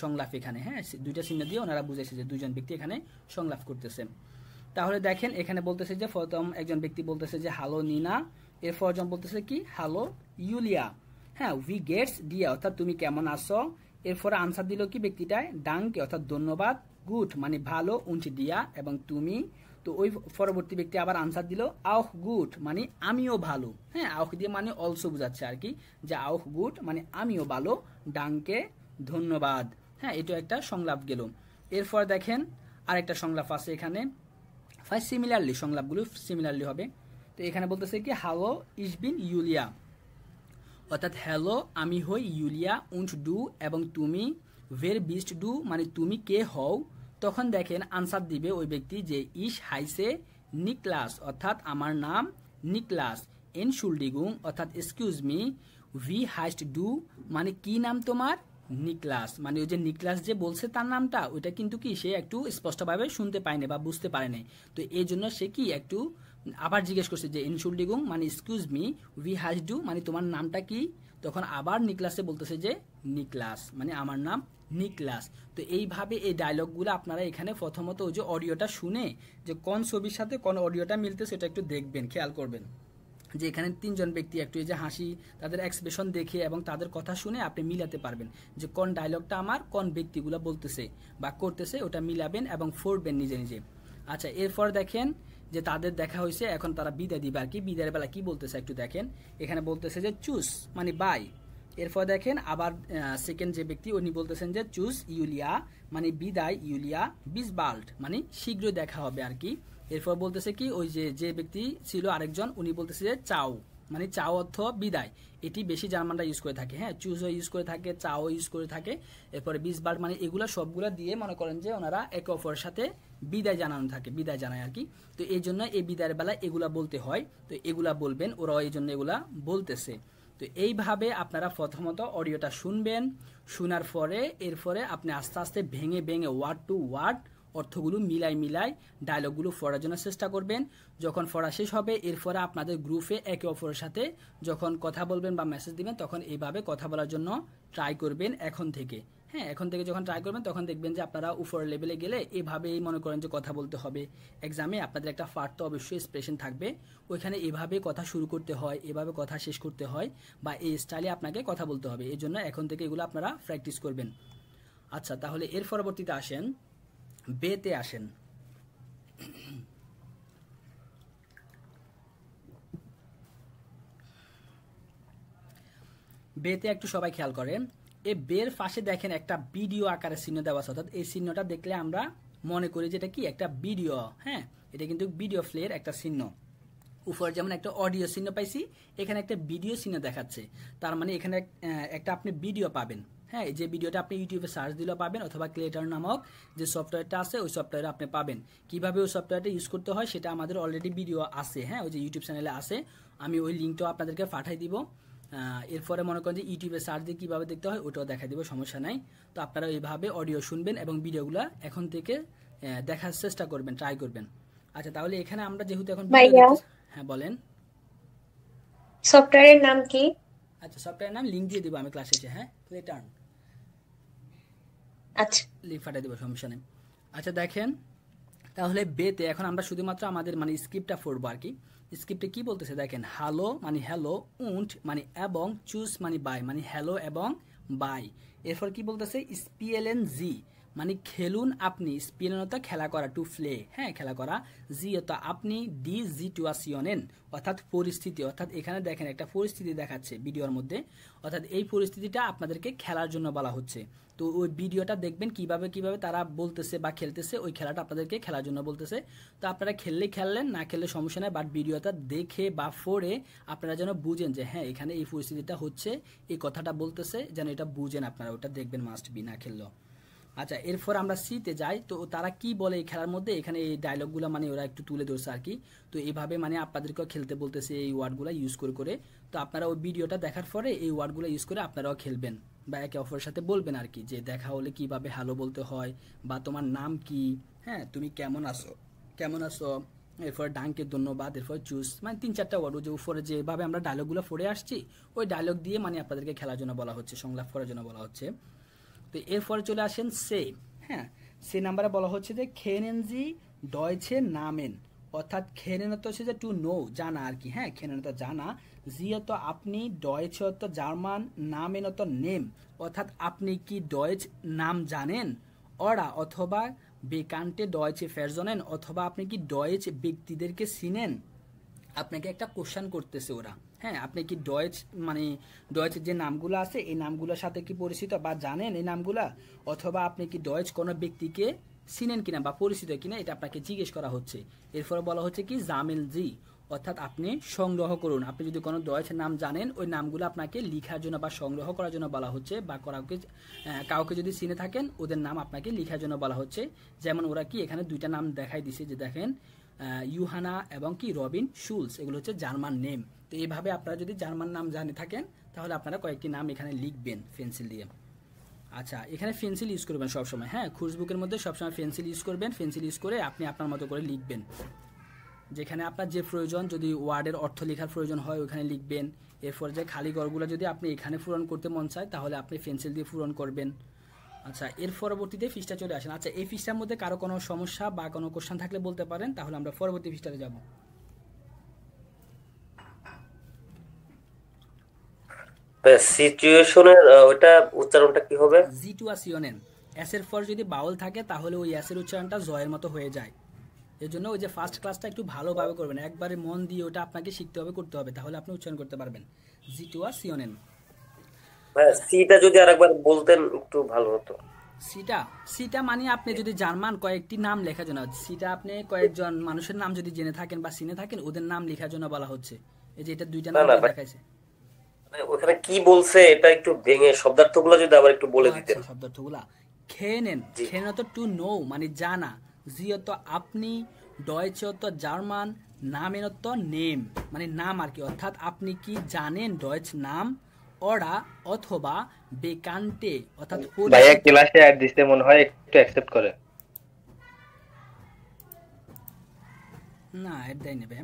সংলাপ এখানে, হ্যাঁ দুইটা চিহ্ন দিয়ে ওনারা বুঝেছে যে দুজন ব্যক্তি এখানে সংলাপ করতেছে। তাহলে দেখেন এখানে বলতেছে যে প্রথম একজন ব্যক্তি বলতেছে যে হ্যালো নিনা, এরপর জন বলতেছে কি হ্যালো ইউলিয়া, হ্যাঁ উই গেটস দিয়া অর্থাৎ তুমি কেমন আছো। এরপরে আনসার দিল কি ব্যক্তিটায়, ডাঙ্কে অর্থাৎ ধন্যবাদ, গুড মানে ভালো, উঞ্চ দিয়া এবং তুমি। তো ওই পরবর্তী ব্যক্তি আবার আনসার দিল আউহ গুড মানে আমিও ভালো, হ্যাঁ আউহ দিয়ে মানে অলসো বোঝাচ্ছে আর কি, যে আউহ গুড মানে আমিও ভালো, ডাঙ্কে ধন্যবাদ। হ্যাঁ এটা একটা সংলাপ গেল। এরপর দেখেন আরেকটা সংলাপ আছে এখানে, ফার্স্ট সিমিলারলি, সংলাপগুলো সিমিলারলি হবে। তো এখানে বলতেছে কি হ্যালো ইস বিন ইউলিয়া অর্থাৎ হ্যালো আমি হই ইউলিয়া, উঞ্চ ডু এবং তুমি, ভের বিস্ট ডু মানে তুমি কে হও। তখন দেখেন আনসার দিবে ওই ব্যক্তি যে ইস হাইসে নিকলাস অর্থাৎ আমার নাম নিকলাস, এন শুল্ডিগুং অর্থাৎ এক্সকিউজ মি, ভি হাইস্ট ডু মানে কি নাম তোমার, নিকলাস মানে ওই যে নিকলাস যে বলছে তার নামটা ওইটা কিন্তু কি সে একটু স্পষ্টভাবে শুনতে পায়নি বা বুঝতে পারেনি, তো এই জন্য সে কি একটু আবার জিজ্ঞেস করছে যে ইনশুল্ডিগুং মানে এক্সকিউজ মি, উই হাজ ডু মানে তোমার নামটা কি। তখন আবার নিকলাসে বলতেছে যে নিকলাস মানে আমার নাম নিকলাস। তো এইভাবে এই ডায়লগগুলো আপনারা এখানে প্রথমত ওই যে অডিওটা শুনে যে কোন ছবির সাথে কোন অডিওটা মিলতে সেটা একটু দেখবেন, খেয়াল করবেন যে এখানে তিনজন ব্যক্তি একটু এই যে হাসি তাদের এক্সপ্রেশন দেখে এবং তাদের কথা শুনে আপনি মিলাতে পারবেন যে কোন ডায়লগটা আমার কোন ব্যক্তিগুলো বলতেছে বা করতেছে, ওটা মিলাবেন এবং পড়বেন নিজে নিজে। আচ্ছা এরপর দেখেন যে তাদের দেখা হয়েছে, এখন তারা বিদায় দিবে আর কি, বিদায়ের বেলা কি বলতেছে একটু দেখেন, এখানে বলতেছে যে চুজ মানে বাই। এরপর দেখেন আবার সেকেন্ড যে ব্যক্তি উনি বলতেছেন যে চুজ ইউলিয়া মানে বিদায়, ইউলিয়া বিস বাল্ট মানে শীঘ্রই দেখা হবে আর কি। এরপর বলতেছে কি ওই যে ব্যক্তি ছিল আরেকজন উনি বলতেছে যে চাও মানে চাও অর্থ বিদায়, এটি বেশি জার্মানরা ইউজ করে থাকে, হ্যাঁ চুজও ইউজ করে থাকে, চাও ইউজ করে থাকে। এরপরে বিস বাল্ট মানে এগুলা সবগুলা দিয়ে মনে করেন যে ওনারা একে অপরের সাথে বিদায় জানানো থাকে, বিদায় জানায় আর কি। তো এই জন্য এই বিদায়ের বেলা এগুলা বলতে হয়, তো এগুলা বলবেন, ওরাও এই জন্য এগুলা বলতেছে। তো এইভাবে আপনারা প্রথমত অডিওটা শুনবেন, শোনার পরে এরপরে আপনি আস্তে আস্তে ভেঙে ভেঙে ওয়ার্ড টু ওয়ার্ড অর্থগুলো মিলাই ডায়লগগুলো পড়ার জন্য চেষ্টা করবেন। যখন পড়া শেষ হবে এরপরে আপনাদের গ্রুপে একে অপরের সাথে যখন কথা বলবেন বা মেসেজ দিবেন তখন এইভাবে কথা বলার জন্য ট্রাই করবেন এখন থেকে। হ্যাঁ, এখন থেকে যখন ট্রাই করবেন তখন দেখবেন যে আপনারা উপর লেভেলে গেলে এভাবেই মনে করেন যে কথা বলতে হবে। এক্সামে আপনাদের একটা পার্ট তো অবশ্যই এক্সপ্রেশন থাকবে, ওইখানে এভাবে কথা শুরু করতে হয়, এভাবে কথা শেষ করতে হয়, বা এই স্টাইলে আপনাকে কথা বলতে হবে। এই জন্য এখন থেকে এগুলো আপনারা প্র্যাকটিস করবেন। আচ্ছা, তাহলে এর পরবর্তীতে আসেন, বেতে আসেন। বেতে একটু সবাই খেয়াল করেন, এই বের পাশে দেখেন একটা ভিডিও আকারের চিহ্ন দেওয়া আছে, অর্থাৎ এই চিহ্নটা দেখলে আমরা মনে করি যে এটা কি একটা ভিডিও। হ্যাঁ, এটা কিন্তু ভিডিও প্লের একটা চিহ্ন। উপরে যেমন একটা অডিও চিহ্ন পাইছি, এখানে একটা ভিডিও চিহ্ন দেখাচ্ছে, তার মানে এখানে একটা আপনি ভিডিও পাবেন। হ্যাঁ, যে ভিডিওটা আপনি ইউটিউবে সার্চ দিলেও পাবেন, অথবা ক্রিয়েটর নামক যে সফটওয়্যারটা আছে ওই সফটওয়্যারে আপনি পাবেন। কিভাবে ওই সফটওয়্যারটা ইউজ করতে হয় সেটা আমাদের অলরেডি ভিডিও আছে। হ্যাঁ, ওই যে ইউটিউব চ্যানেলে আছে, আমি ওই লিঙ্কটাও আপনাদেরকে পাঠাই দিব। এরপরে মনে করেন যে ইউটিউবে সার্চ দিয়ে কীভাবে দেখতে হয় ওটাও দেখা দিব, সমস্যা নাই। তো আপনারা এইভাবে অডিও শুনবেন এবং ভিডিওগুলো এখন থেকে দেখার চেষ্টা করবেন, ট্রাই করবেন। আচ্ছা, তাহলে এখানে আমরা যেহেতু এখন
ভাইয়া,
হ্যাঁ বলেন।
সফটওয়্যারের নাম কি?
আচ্ছা, সফটওয়্যার নাম লিঙ্ক দিয়ে দিব আমি ক্লাস শেষে। হ্যাঁ, রিটার্ন
আচ্ছা,
লিঙ্ক পাঠিয়ে দেবো, সমস্যা নেই। আচ্ছা দেখেন, তাহলে বেতে এখন আমরা শুধুমাত্র আমাদের মানে স্ক্রিপ্টটা পড়বো আর কি। স্ক্রিপ্টে কি বলতেছে দেখেন, হ্যালো মানে হ্যালো, উন্ট মানে এবং, চুজ মানে বাই মানে হ্যালো এবং বাই। এরপর কি বলতেছে, স্পিএলএন জি মানে খেলুন আপনি, স্পিএলএন অর্থাৎ খেলা করা, টু প্লে, হ্যাঁ খেলা করা, জি অর্থাৎ আপনি, ডি সিচুয়েশন অর্থাৎ পরিস্থিতি, অর্থাৎ এখানে দেখেন একটা পরিস্থিতি দেখাচ্ছে ভিডিওর মধ্যে, অর্থাৎ এই পরিস্থিতিটা আপনাদেরকে খেলার জন্য বলা হচ্ছে। তো ওই ভিডিওটা দেখবেন কিভাবে কিভাবে তারা বলতেছে বা খেলতেছে, ওই খেলাটা আপনাদেরকে খেলার জন্য বলতেছে। তো আপনারা খেললে খেললেন, না খেললে সমস্যা নেই, বাট ভিডিওটা দেখে বা পড়ে আপনারা যেন বুঝেন যে হ্যাঁ এখানে এই পরিস্থিতিটা হচ্ছে, এই কথাটা বলতেছে, যেন এটা বুঝেন আপনারা, ওটা দেখবেন মাস্ট বি, না খেললেও। আচ্ছা, এরপর আমরা সিতে যাই। তো তারা কি বলে এই খেলার মধ্যে, এখানে এই ডায়লগগুলো মানে ওরা একটু তুলে ধরছে আর কি। তো এইভাবে মানে আপনাদেরকেও খেলতে বলতেছে এই ওয়ার্ডগুলো ইউজ করে করে। তো আপনারা ওই ভিডিওটা দেখার পরে এই ওয়ার্ডগুলো ইউজ করে আপনারাও খেলবেন, বা একে অপরের সাথে বলবেন আর কি, যে দেখা হলে কিভাবে হ্যালো বলতে হয়, বা তোমার নাম কি, হ্যাঁ তুমি কেমন আছো, কেমন আছো, এরপরে ডাঙ্কে ধন্যবাদ, এরপর চুজ, মানে 3-4টা ওয়ার্ড যে উপরে যেভাবে আমরা ডায়লগগুলো পড়ে আসছি ওই ডায়লগ দিয়ে মানে আপনাদেরকে খেলার জন্য বলা হচ্ছে, সংলাপ করার জন্য বলা হচ্ছে। তো এরপরে চলে আসেন সে। হ্যাঁ, সে নাম্বারে বলা হচ্ছে যে খেনেন জি ডয়ছে নামেন, অর্থাৎ খেনেন তো হচ্ছে যে টু নো, জানা আর কি। হ্যাঁ, খেনেন তো জানা, জি তো আপনি, ডয়ছে তো জার্মান, নামেন তো নেম, অর্থাৎ আপনি কি ডয়েচ নাম জানেন, অরা অথবা বেকান্টে ডয়েচে ফেরজনেন, অথবা আপনি কি ডয়েচ ব্যক্তিদেরকে চিনেন। আপনাকে একটা কোশ্চেন করতেছে ওরা। হ্যাঁ, আপনি কি ডয়েচ মানে ডয়েচের যে নামগুলো আছে এই নামগুলোর সাথে কি পরিচিত বা জানেন এই নামগুলা, অথবা আপনি কি ডয়েচ কোনো ব্যক্তিকে চিনেন কিনা বা পরিচিত কিনা, এটা আপনাকে জিজ্ঞেস করা হচ্ছে। এরপরে বলা হচ্ছে কি জামেল জি, অর্থাৎ আপনি সংগ্রহ করুন, আপনি যদি কোনো ডয়েচের নাম জানেন ওই নামগুলো আপনাকে লেখার জন্য বা সংগ্রহ করার জন্য বলা হচ্ছে, বা কাউকে যদি চিনে থাকেন ওদের নাম আপনাকে লেখার জন্য বলা হচ্ছে। যেমন ওরা কি এখানে 2টা নাম দেখাই দিছে, যে দেখেন ইউহানা এবং কি রবিন শুলস, এগুলো হচ্ছে জার্মান নেম। তো এইভাবে আপনারা যদি জার্মান নাম জানে থাকেন তাহলে আপনারা কয়েকটি নাম এখানে লিখবেন পেন্সিল দিয়ে। আচ্ছা, এখানে পেন্সিল ইউজ করবেন সবসময়। হ্যাঁ, খুশবুকের মধ্যে সবসময় পেন্সিল ইউজ করবেন, পেন্সিল ইউজ করে আপনি আপনার মতো করে লিখবেন, যেখানে আপনার যে প্রয়োজন, যদি ওয়ার্ডের অর্থ লেখার প্রয়োজন হয় ওখানে লিখবেন। এরপর যে খালি ঘরগুলো যদি আপনি এখানে পূরণ করতে মন চায় তাহলে আপনি পেন্সিল দিয়ে পূরণ করবেন। আচ্ছা, এর পরবর্তীতে পৃষ্ঠা চলে আসেন। আচ্ছা, এই পৃষ্ঠার মধ্যে কারো কোনো সমস্যা বা কোনো কোশ্চেন থাকলে বলতে পারেন, তাহলে আমরা পরবর্তী পৃষ্ঠাতে যাব।
সিচুয়েশনের ওটা উচ্চারণটা কি হবে?
সিচুয়েশন, এস এর পর যদি বাউল থাকে তাহলে ওই এস এর উচ্চারণটা জয়ের মতো হয়ে যায়। এর জন্য ওই যে ফার্স্ট ক্লাসটা একটু ভালোভাবে করবেন, একবারে মন দিয়ে ওটা আপনাকে শিখতে হবে, করতে হবে, তাহলে আপনি উচ্চারণ করতে পারবেন সিচুয়েশন।
সিটা যদি আরেকবার বলতেন একটু ভালো হতো।
সিটা সিটা মানে আপনি যদি জার্মান কয়েকটি নাম লেখার জন্য, সিটা আপনি কয়েকজন মানুষের নাম যদি জেনে থাকেন বা চিনে থাকেন ওদের নাম লেখার জন্য বলা হচ্ছে। এই যে এটা 2টা নাম দেখাইছে,
ওখানে কি বলছে এটা একটু ভেঙে শব্দার্থগুলো যদি আবার একটু বলে দিতেন।
শব্দার্থগুলা খেনেন, খেনেন তো টু নো মানে জানা, জি তো আপনি, ডয়েচ তো জার্মান, নামেন তো নেম মানে নাম আর কি, অর্থাৎ আপনি কি জানেন ডয়েচ নাম, অরা অথবা বেকান্টে অর্থাৎ
ভাইয়া ক্লাসে অ্যাড দিতে মনে হয়, একটু অ্যাকসেপ্ট করে
না, অ্যাড দেয় নেবে।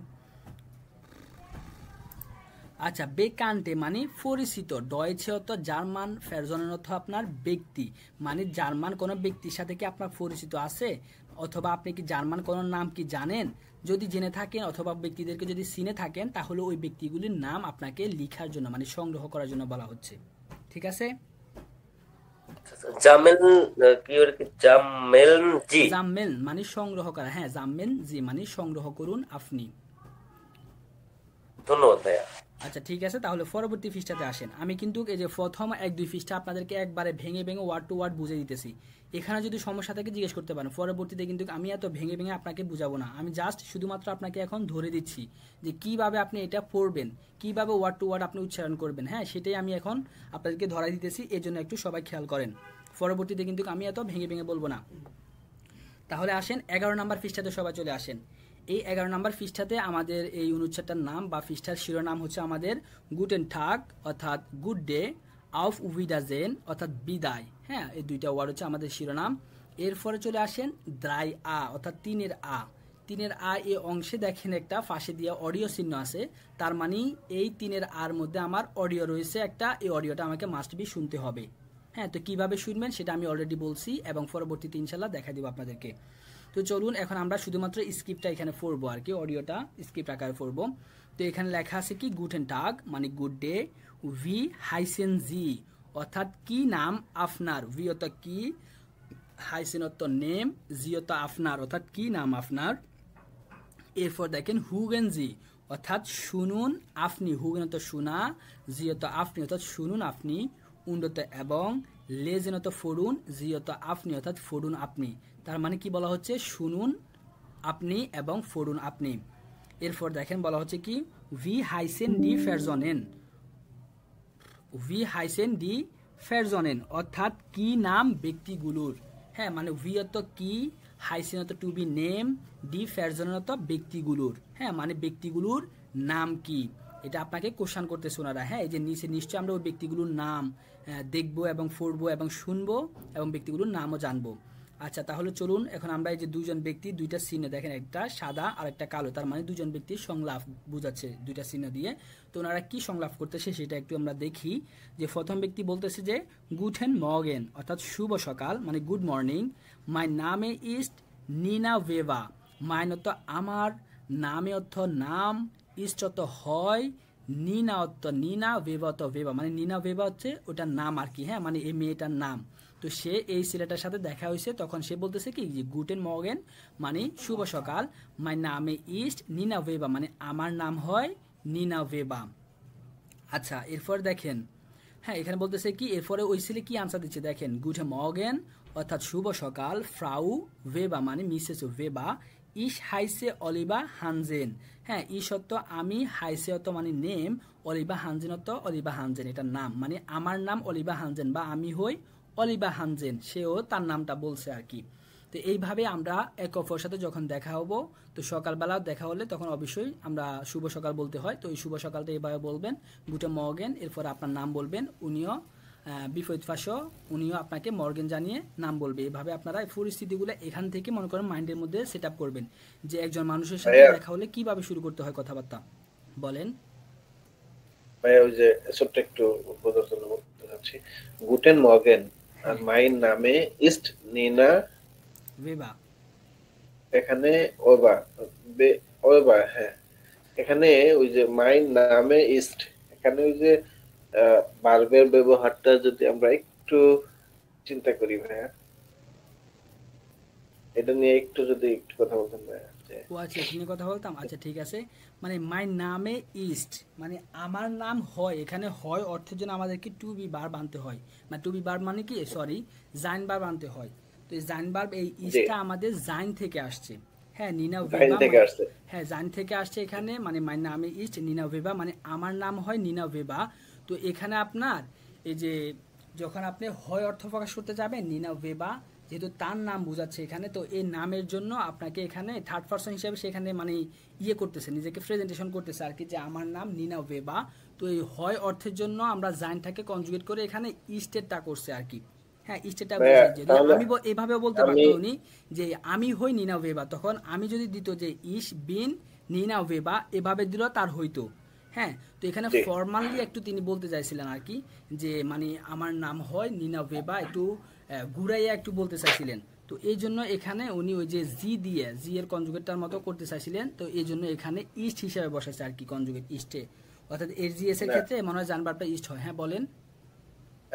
আচ্ছা, বেকান্টে মানে পরিচিত, ডয়েছে অর্থ জার্মান, ফেরজনের অর্থ আপনার ব্যক্তি, মানে জার্মান কোনো ব্যক্তির সাথে কি আপনার পরিচিত আছে, অথবা আপনি কি জার্মান কোনো নাম কি জানেন? যদি জেনে থাকেন অথবা ব্যক্তিদেরকে যদি চিনে থাকেন, তাহলে ওই ব্যক্তিগুলির নাম আপনাকে লেখার জন্য মানে সংগ্রহ করার জন্য বলা হচ্ছে। ঠিক আছে?
জামেল কি ওর কি জামেল জি
জামেল মানে সংগ্রহ করা। হ্যাঁ, জামেল জি মানে সংগ্রহ করুন আপনি।
ধন্যবাদ ভাইয়া।
আচ্ছা ঠিক আছে, তাহলে পরবর্তী পৃষ্ঠাতে আসেন। আমি কিন্তু এই যে প্রথম 1-2 পৃষ্ঠা আপনাদেরকে একবারে ভেঙে ভেঙে ওয়ার্ড টু ওয়ার্ড বুঝিয়ে দিতেছি। এখানে যদি সমস্যা থাকে জিজ্ঞেস করতে পারেন, পরবর্তীতে কিন্তু আমি এত ভেঙে ভেঙে আপনাকে বুঝাবো না। আমি জাস্ট শুধুমাত্র আপনাকে এখন ধরে দিচ্ছি যে কিভাবে আপনি এটা পড়বেন, কিভাবে ওয়ার্ড টু ওয়ার্ড আপনি উচ্চারণ করবেন। হ্যাঁ, সেটাই আমি এখন আপনাদেরকে ধরাই দিতেছি, এর জন্য একটু সবাই খেয়াল করেন। পরবর্তীতে কিন্তু আমি এত ভেঙে ভেঙে বলবো না। তাহলে আসেন 11 নম্বর পৃষ্ঠাতে সবাই চলে আসেন। এই 11 নম্বর পৃষ্ঠাতে আমাদের এই অনুচ্ছেদটার নাম বা পৃষ্ঠার শিরোনাম হচ্ছে আমাদের গুটেন টাগ অর্থাৎ গুড ডে, আউফ উইডাজেন অর্থাৎ বিদায়। হ্যাঁ, এই দুইটা ওয়ার্ড হচ্ছে আমাদের শিরোনাম। এরপরে চলে আসেন দ্রাই আ অর্থাৎ 3-এর আ। 3-এর আ এই অংশে দেখেন একটা ফাঁসে দিয়ে অডিও চিহ্ন আছে, তার মানে এই 3-এর আর মধ্যে আমার অডিও রয়েছে একটা, এই অডিওটা আমাকে মাস্ট বি শুনতে হবে। হ্যাঁ, তো কিভাবে শুনবেন সেটা আমি অলরেডি বলছি এবং পরবর্তীতে ইনশাল্লাহ দেখা দিব আপনাদেরকে। তো চলুন এখন আমরা শুধুমাত্র স্ক্রিপ্টটা এখানে পড়বো আর কি, অডিওটা স্ক্রিপ্ট আকারে পড়বো। তো এখানে লেখা আছে কি গুটেন টাগ মানে গুড ডে, ভি হাইসেন জি অর্থাৎ কি নাম আপনার, ভি অত কি, হাইসেন অত নেম, জি অত আপনার অর্থাৎ কি নাম আপনার। এরপর দেখেন হুগেন জি অর্থাৎ শুনুন আপনি, হুগেন অত শোনা, জি অত আপনি অর্থাৎ শুনুন আপনি, উন্নত এবং লেজেনত ফড়ুন, জিয়ত আপনি অর্থাৎ ফড়ুন আপনি। তার মানে কি বলা হচ্ছে, শুনুন আপনি এবং ফড়ুন আপনি। এরপর দেখেন বলা হচ্ছে কি ভি হাইসেন ডি ফেরজনেন, ভি হাইসেন ডি ফেরজনেন অর্থাৎ কি নাম ব্যক্তিগুলোর। হ্যাঁ, মানে ভি অত কি, হাইসেন অত টু বি নেম, ডি ফেরজনেন অত ব্যক্তিগুলোর। হ্যাঁ, মানে ব্যক্তিগুলোর নাম কি, এটা আপনাকে কোশ্চেন করতেছে ওনারা। হ্যাঁ, এই যে নিচে নিশ্চয়ই আমরা ওই ব্যক্তিগুলোর নাম দেখবো এবং পড়বো এবং শুনবো এবং ব্যক্তিগুলোর নামও জানবো। আচ্ছা তাহলে চলুন এখন আমরা এই যে দুজন ব্যক্তি দুইটা চিহ্ন দেখেন, একটা সাদা আর একটা কালো, তার মানে দুজন ব্যক্তির সংলাপ বুঝাচ্ছে দুইটা চিহ্ন দিয়ে। তো ওনারা কি সংলাপ করতেছে সেটা একটু আমরা দেখি। যে প্রথম ব্যক্তি বলতেছে যে গুটেন মর্গেন অর্থাৎ শুভ সকাল মানে গুড মর্নিং, মাই নামে ইস্ট নিনা ভেভা, মাইন অর্থ আমার, নামে অর্থ নাম, ইস্ট অর্থ হয়, নিনা অর্থ নিনা, ভেবা অর্থ ভেবা মানে নিনা ভেবা হচ্ছে ওটার নাম আর কি। হ্যাঁ, মানে এই মেয়েটার নাম। তো সে এই ছেলেটার সাথে দেখা হয়েছে, তখন সে বলতেছে কি যে গুটেন মর্গেন মানে শুভ সকাল, মাই নামে ইস্ট নিনা ভেবা মানে আমার নাম হয় নিনা ভেবা। আচ্ছা এরপর দেখেন, হ্যাঁ এখানে বলতেছে কি এরপরে ওই ছেলে কি আনসার দিচ্ছে দেখেন, গুটেন মর্গেন অর্থাৎ শুভ সকাল, ফ্রাউ ভেবা মানে মিসেস ভেবা, ইস হাইসে অলিভা হানজেন। হ্যাঁ, ইস অর্থ আমি, হাইসে অর্থ মানে নেম, অলিভা হানজেন অর্থ অলিভা হানজেন এটার নাম, মানে আমার নাম অলিভা হানজেন বা আমি হই অলিভা হানজেন, সেও তার নামটা বলছে আর কি। তো এইভাবে আমরা এক অপরের সাথে যখন দেখা হবো, তো সকালবেলা দেখা হলে তখন অবশ্যই আমরা শুভ সকাল বলতে হয়। তো এই শুভ সকালটা এইভাবে বলবেন গুটে মর্গেন, এরপর আপনার নাম বলবেন, উনিও বিপরীত পাশে উনিও আপনাকে মর্গেন জানিয়ে নাম বলবে। এইভাবে আপনারা এই পরিস্থিতিগুলো এখান থেকে মনে করেন মাইন্ডের মধ্যে সেট আপ করবেন যে একজন মানুষের সাথে দেখা হলে কিভাবে শুরু করতে হয় কথাবার্তা। বলেন
ভাই, ওই যে ছোট্ট একটু প্রদর্শন করতে চাচ্ছি, গুটেন মর্গেন আর মাইন নামে ইস্ট নিনা
ভেবা,
এখানে ওবা ওবা। হ্যাঁ, এখানে ওই যে মাইন নামে ইস্ট, এখানে ওই যে ভার্বের ব্যবহারটা যদি আমরা একটু চিন্তা করি ভাইয়া, এটা নিয়ে একটু যদি একটু কথা বলতেন ভাইয়া।
ও আচ্ছা এখানে কথা বলতাম। আচ্ছা ঠিক আছে, মানে মাই নামে ইস্ট মানে আমার নাম হয়, এখানে হয় অর্থের জন্য আমাদেরকে টু বি ভার্ব আনতে হয়, মানে টু বি ভার্ব মানে কি সরি জাইন ভার্ব আনতে হয়। তো এই জাইন ভার্ব এই ইস্টটা আমাদের জাইন থেকে আসছে। হ্যাঁ, নিনা ভেবা হ্যাঁ জাইন থেকে আসছে এখানে, মানে মাই নামে ইস্ট নিনা ভেবা মানে আমার নাম হয় নিনা ভেবা। তো এখানে আপনার এই যে যখন আপনি হয় অর্থ প্রকাশ করতে যাবেন নিনা ভেবা, যেহেতু তার নাম বোঝাচ্ছে এখানে, তো এই নামের জন্য আপনাকে এখানে থার্ড পারসন হিসেবে সেখানে মানে ইয়ে করতেছে, নিজেকে প্রেজেন্টেশন করতেছে আর কি, যে আমার নাম নিনা ভেবা। তো এই হয় অর্থের জন্য আমরা জাইনটাকে কনজুগেট করে এখানে ইস্টেরটা করছে আর কি। হ্যাঁ, ইস্টেরটা যদি আমি এভাবে বলতে পারতো উনি যে আমি হই নিনা ভেবা, তখন আমি যদি দিত যে ইস বিন নিনা ভেবা এভাবে দিল তার হইতো। হ্যাঁ, তো এখানে
জি।
ফর্মালি একটু তিনি বলতে চাইছিলেন আর কি, যে মানে আমার নাম হয় নিনা ভেবা, একটু ঘুরাইয়া একটু বলতে চাইছিলেন। তো এই জন্য এখানে উনি ওই যে জি এর কনজুগেটটার মতো করতে চাইছিলেন, তো এই জন্য এখানে ইস্ট হিসাবে বসাইছে আর কি, কনজুগেট ইস্টে, অর্থাৎ এসজিএস এর
না,
ক্ষেত্রে মনে হয় জানবারটা ইস্ট হয়। হ্যাঁ বলেন।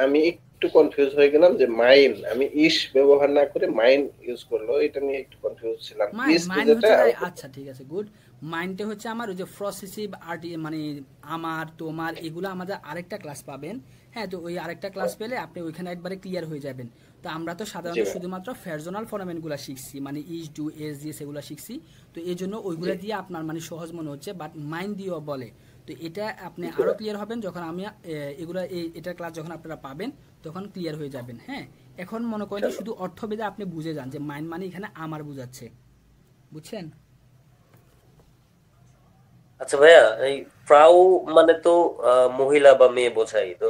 আমি একটু কনফিউজ হয়ে গেলাম যে মাইন, আমি ইস ব্যবহার না করে মাইন ইউজ করলো, এটা নিয়ে একটু কনফিউজ ছিলাম। ইস্ট
মাইন্ড
যেটা,
হচ্ছে আচ্ছা ঠিক আছে, গুড। মাইন্ডটা হচ্ছে আমার ওই যে প্রসেসিভ আর্টি, মানে আমার তোমার এগুলো আমাদের আরেকটা ক্লাস পাবেন। হ্যাঁ, তো ওই আরেকটা ক্লাস পেলে আপনি ওইখানে একবারে ক্লিয়ার হয়ে যাবেন। তো আমরা তো
জি
সাধারণত
ভাই।
শুধুমাত্র ফেরজনাল ফর্মেটগুলো শিখছি, মানে ইস ডু এস দিয়ে সেগুলো শিখছি। তো এই জন্য ওইগুলো দিয়ে আপনার মানে সহজ মনে হচ্ছে, বাট মাইন্ড দিয়েও বলে। তো এটা আপনি আরো ক্লিয়ার হবেন যখন আমি এগুলা এটার ক্লাস যখন আপনারা পাবেন তখন ক্লিয়ার হয়ে যাবেন। হ্যাঁ, এখন মনে করেন যে শুধু অর্থভেদে আপনি বুঝে যান যে মাইন্ড মানে এখানে আমার বুঝাচ্ছে, বুঝছেন?
আচ্ছা ভাইয়া, এই ফ্রাউ মানে তো মহিলা বা মেয়ে বোঝাই তো।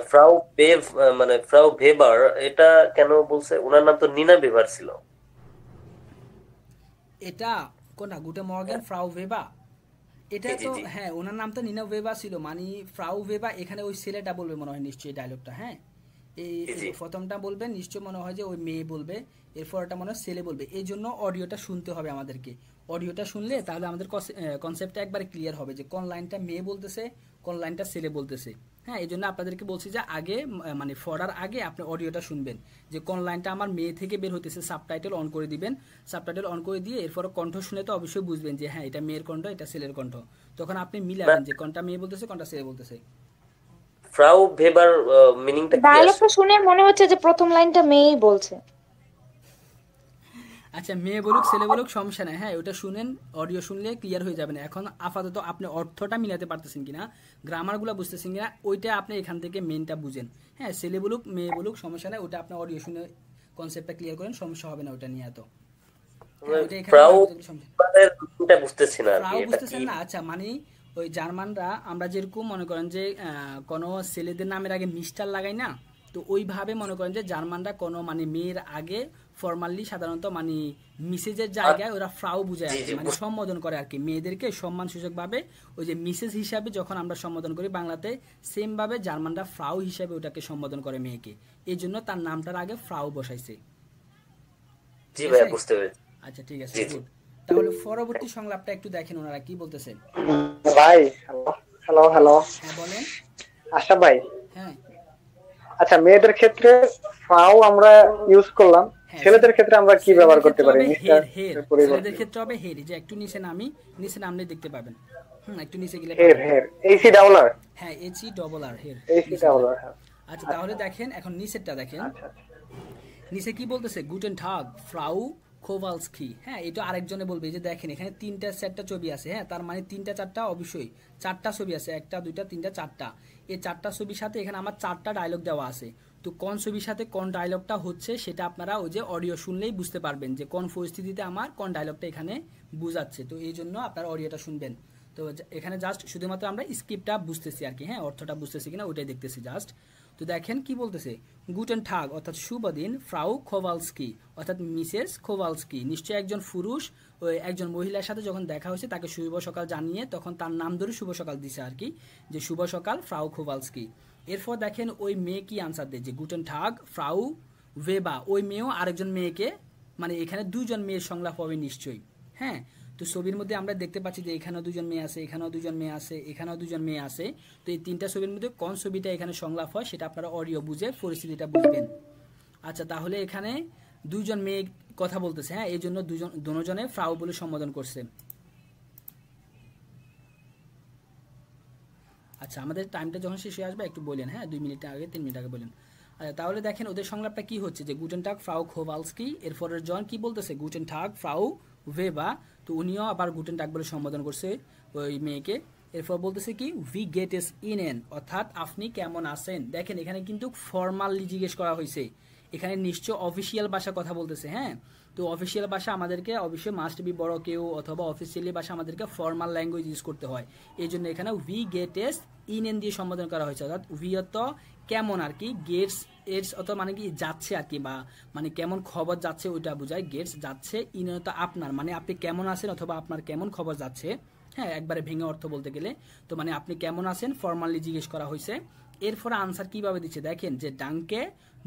ফ্রাউ বেভ মানে ফ্রাউ ভেবার, এটা কেন বলছে? ওনার নাম তো নিনা ভেবার ছিল।
এটা কোনটা? গুটে মর্গেন ফ্রাউ ভেবা, এটা
জি জি
তো
জি
হ্যাঁ, ওনার নাম তো নিনা ভেবা ছিল, মানে ফ্রাউ ভেবা এখানে ওই ছেলেটা বলবে মনে হয় নিশ্চয়ই ডায়লগটা। হ্যাঁ, এই
জি
এই
জি।
যে প্রথমটা বলবে নিশ্চয় মনে হয় যে ওই মেয়ে বলবে, এরপর এটা মনে হয় ছেলে বলবে। এই জন্য অডিওটা শুনতে হবে আমাদেরকে। অডিওটা শুনলে তাহলে আমাদের কনসেপ্টটা একবারে ক্লিয়ার হবে যে কোন লাইনটা মেয়ে বলতেছে, কোন লাইনটা ছেলে বলতেছে। হ্যাঁ, এই জন্য আপনাদেরকে বলছি যে আগে মানে পড়ার আগে আপনি অডিওটা শুনবেন যে কোন লাইনটা আমার মেয়ে থেকে বের হতেছে, সাবটাইটেল অন করে দিবেন। সাবটাইটেল অন করে দিয়ে এরপর কণ্ঠ শুনে তো অবশ্যই বুঝবেন যে হ্যাঁ এটা মেয়ের কণ্ঠ, এটা ছেলের কণ্ঠ। তখন আপনি
না,
মিলাবেন যে কোনটা মেয়ে বলতেছে, কোনটা ছেলে বলতেছে।
ফ্রাউ ভেবার মিনিংটা কি আসে?
ডায়লগটা শুনে মনে হচ্ছে যে প্রথম লাইনটা মেয়েই বলছে।
আচ্ছা, মেয়ে বলুক ছেলে বলুক সমস্যা নাই। হ্যাঁ, ওটা শুনেন, অডিও শুনলে ক্লিয়ার হয়ে যাবেন। এখন আপাতত আপনি অর্থটা মিলাতে পারতেছেন কিনা, গ্রামারগুলো বুঝতেছেন কিনা, ওইটা আপনি এখান থেকে মেনটা বুঝেন। হ্যাঁ, ছেলে বলুক মেয়ে বলুক সমস্যা নাই, ওটা আপনি অডিও শুনে কনসেপ্টটা ক্লিয়ার করেন, সমস্যা হবে না ওটা নিয়ে এত। হ্যাঁ, ওটা এখানে
ফ্রাউ
আপাতত সমস্যা।
ভেবারের মিনিংটা বুঝতেছি না আর কি,
ফ্রাউ
এটা কি?
বুঝতেছেন না? আচ্ছা, মানে ওই জার্মানরা আমরা যেরকম মনে করেন যে কোনো ছেলেদের নামের আগে মিস্টার লাগাই না, তো ওইভাবে মনে করেন যে জার্মানরা কোনো মানে মেয়ের আগে ফর্মালি সাধারণত মানে মিসেজের জায়গায় ওরা ফ্রাউ বুঝায়
জি
আর কি,
জি
মানে সম্বোধন করে আর কি মেয়েদেরকে সম্মানসূচক ভাবে। ওই যে মিসেস হিসাবে যখন আমরা সম্বোধন করি বাংলাতে, সেম ভাবে জার্মানরা ফ্রাউ হিসাবে ওটাকে সম্বোধন করে মেয়েকে। এই জন্য তার নামটার আগে ফ্রাউ বসাইছে।
জি
ঠিক
ভাইয়া,
আছে?
বুঝতে পেরেছি।
আচ্ছা ঠিক আছে,
জি জি।
গুড। তাহলে পরবর্তী সংলাপটা একটু দেখেন ওনারা কি বলতেছেন।
ভাই, হ্যালো হ্যালো হ্যালো,
হ্যাঁ বলেন।
আশরাফ ভাই।
হ্যাঁ
আচ্ছা, মেয়েদের ক্ষেত্রে ফাও আমরা ইউজ করলাম,
হ্যাঁ,
ছেলেদের ক্ষেত্রে আমরা কি
ছেলেদের
ব্যবহার করতে
ক্ষেত্রে
পারি?
হবে
মিস্টার
হের, হের।
এর পরিবর্তে
ছেলেদের ক্ষেত্রে হবে হের, যে একটু নিচে নামি, নিচে নামলে দেখতে পাবেন। একটু নিচে গেলে
হের
পাবেন।
হের এইসি ডাবল আর,
হ্যাঁ, এইচই ডবল আর, হের।
এইসি
নিচেরটা।
ডাবল আর।
আচ্ছা, তাহলে দেখেন এখন নিচেরটা দেখেন।
আচ্ছা আচ্ছা,
নিচে কি বলতেছে? গুটেন টাগ ফ্রাউ খোভালস্কি। হ্যাঁ, এটা আরেকজনে বলবে। এই যে দেখেন এখানে তিনটা চারটা ছবি আছে। হ্যাঁ, তার মানে তিনটা চারটা অবশ্যই চারটা ছবি আছে, একটা দুইটা তিনটা চারটা। এই চারটা ছবির সাথে এখানে আমার চারটা ডায়লগ দেওয়া আছে। তো কোন ছবির সাথে কোন ডায়লগটা হচ্ছে সেটা আপনারা ওই যে অডিও শুনলেই বুঝতে পারবেন যে কোন পরিস্থিতিতে আমার কোন ডায়লগটা এখানে বুঝাচ্ছে। তো এই জন্য আপনারা অডিওটা শুনবেন। তো এখানে জাস্ট শুধুমাত্র আমরা স্ক্রিপ্টটা বুঝতেছি আর কি। হ্যাঁ, অর্থটা বুঝতেছি কিনা ওইটাই দেখতেছি জাস্ট। তো দেখেন কি বলতেছে? গুটেন ঠাগ অর্থাৎ শুভ দিন, ফ্রাউ খোভালস্কি অর্থাৎ মিসেস খোভালস্কি। নিশ্চয়ই একজন পুরুষ ওই একজন মহিলার সাথে যখন দেখা হয়েছে তাকে শুভ সকাল জানিয়ে তখন তার নাম ধরে শুভ সকাল দিছে আর কি, যে শুভ সকাল ফ্রাউ খোভালস্কি। এরপর দেখেন ওই মেয়ে কি আনসার দেয়, যে গুটেন ঠাগ ফ্রাউ ভেবা। ওই মেয়েও আরেকজন মেয়েকে, মানে এখানে দুজন মেয়ের সংলাপ হবে নিশ্চয়ই। হ্যাঁ, তো ছবির মধ্যে আমরা দেখতে পাচ্ছি যে এখানেও দুজন মেয়ে আছে, এখানেও দুজন মেয়ে আছে, এখানেও দুজন মেয়ে আছে। তো এই তিনটা ছবির মধ্যে কোন ছবিটা এখানে সংলাপ হয় সেটা আপনারা অডিও বুঝে পরিস্থিতিটা বুঝবেন। আচ্ছা, তাহলে এখানে দুইজন মেয়ে কথা বলতেছে। হ্যাঁ, এই জন্য দুজনে ফ্রাউ বলে সম্বোধন করছে। আচ্ছা, আমাদের টাইমটা যখন শেষ হয়ে আসবে একটু বলেন। হ্যাঁ, 2 মিনিট আগে 3 মিনিট আগে বলেন। আচ্ছা, তাহলে দেখেন ওদের সংলাপটা কি হচ্ছে, যে গুটেন টাগ ফ্রাউ খোভালস্কি। এরপরের জন কি বলতেছে? গুটেন টাগ ফ্রাউ ভেবা। তো উনিও আবার গুটেন টাগ বলে সম্বোধন করছে ওই মেয়েকে। এরপর বলতেছে কি উই গেট এস ইনেন অর্থাৎ আপনি কেমন আছেন। দেখেন এখানে কিন্তু ফর্মালি জিজ্ঞেস করা হয়েছে, এখানে নিশ্চয় অফিসিয়াল ভাষা কথা বলতেছে। হ্যাঁ, তো অফিসিয়াল ভাষা আমাদেরকে অবশ্যই মাস্ট বি বড় কেউ, অথবা অফিসিয়ালি ভাষা আমাদেরকে ফর্মাল ল্যাঙ্গুয়েজ ইউজ করতে হয়। এই জন্য এখানে উই গেট এস ইনেন দিয়ে সম্বোধন করা হয়েছে, অর্থাৎ উই অত কেমন আর কি, গেটস এটস অত মানে কি যাচ্ছে আর কি, বা মানে কেমন খবর যাচ্ছে ওইটা বোঝায়। গেটস যাচ্ছে, ইনেন তো আপনার, মানে আপনি কেমন আছেন অথবা আপনার কেমন খবর যাচ্ছে। হ্যাঁ একবারে ভেঙে অর্থ বলতে গেলে। তো মানে আপনি কেমন আছেন ফর্মালি জিজ্ঞেস করা হয়েছে। এরপরে আনসার কিভাবে দিচ্ছে দেখেন, যে ডাঙ্কে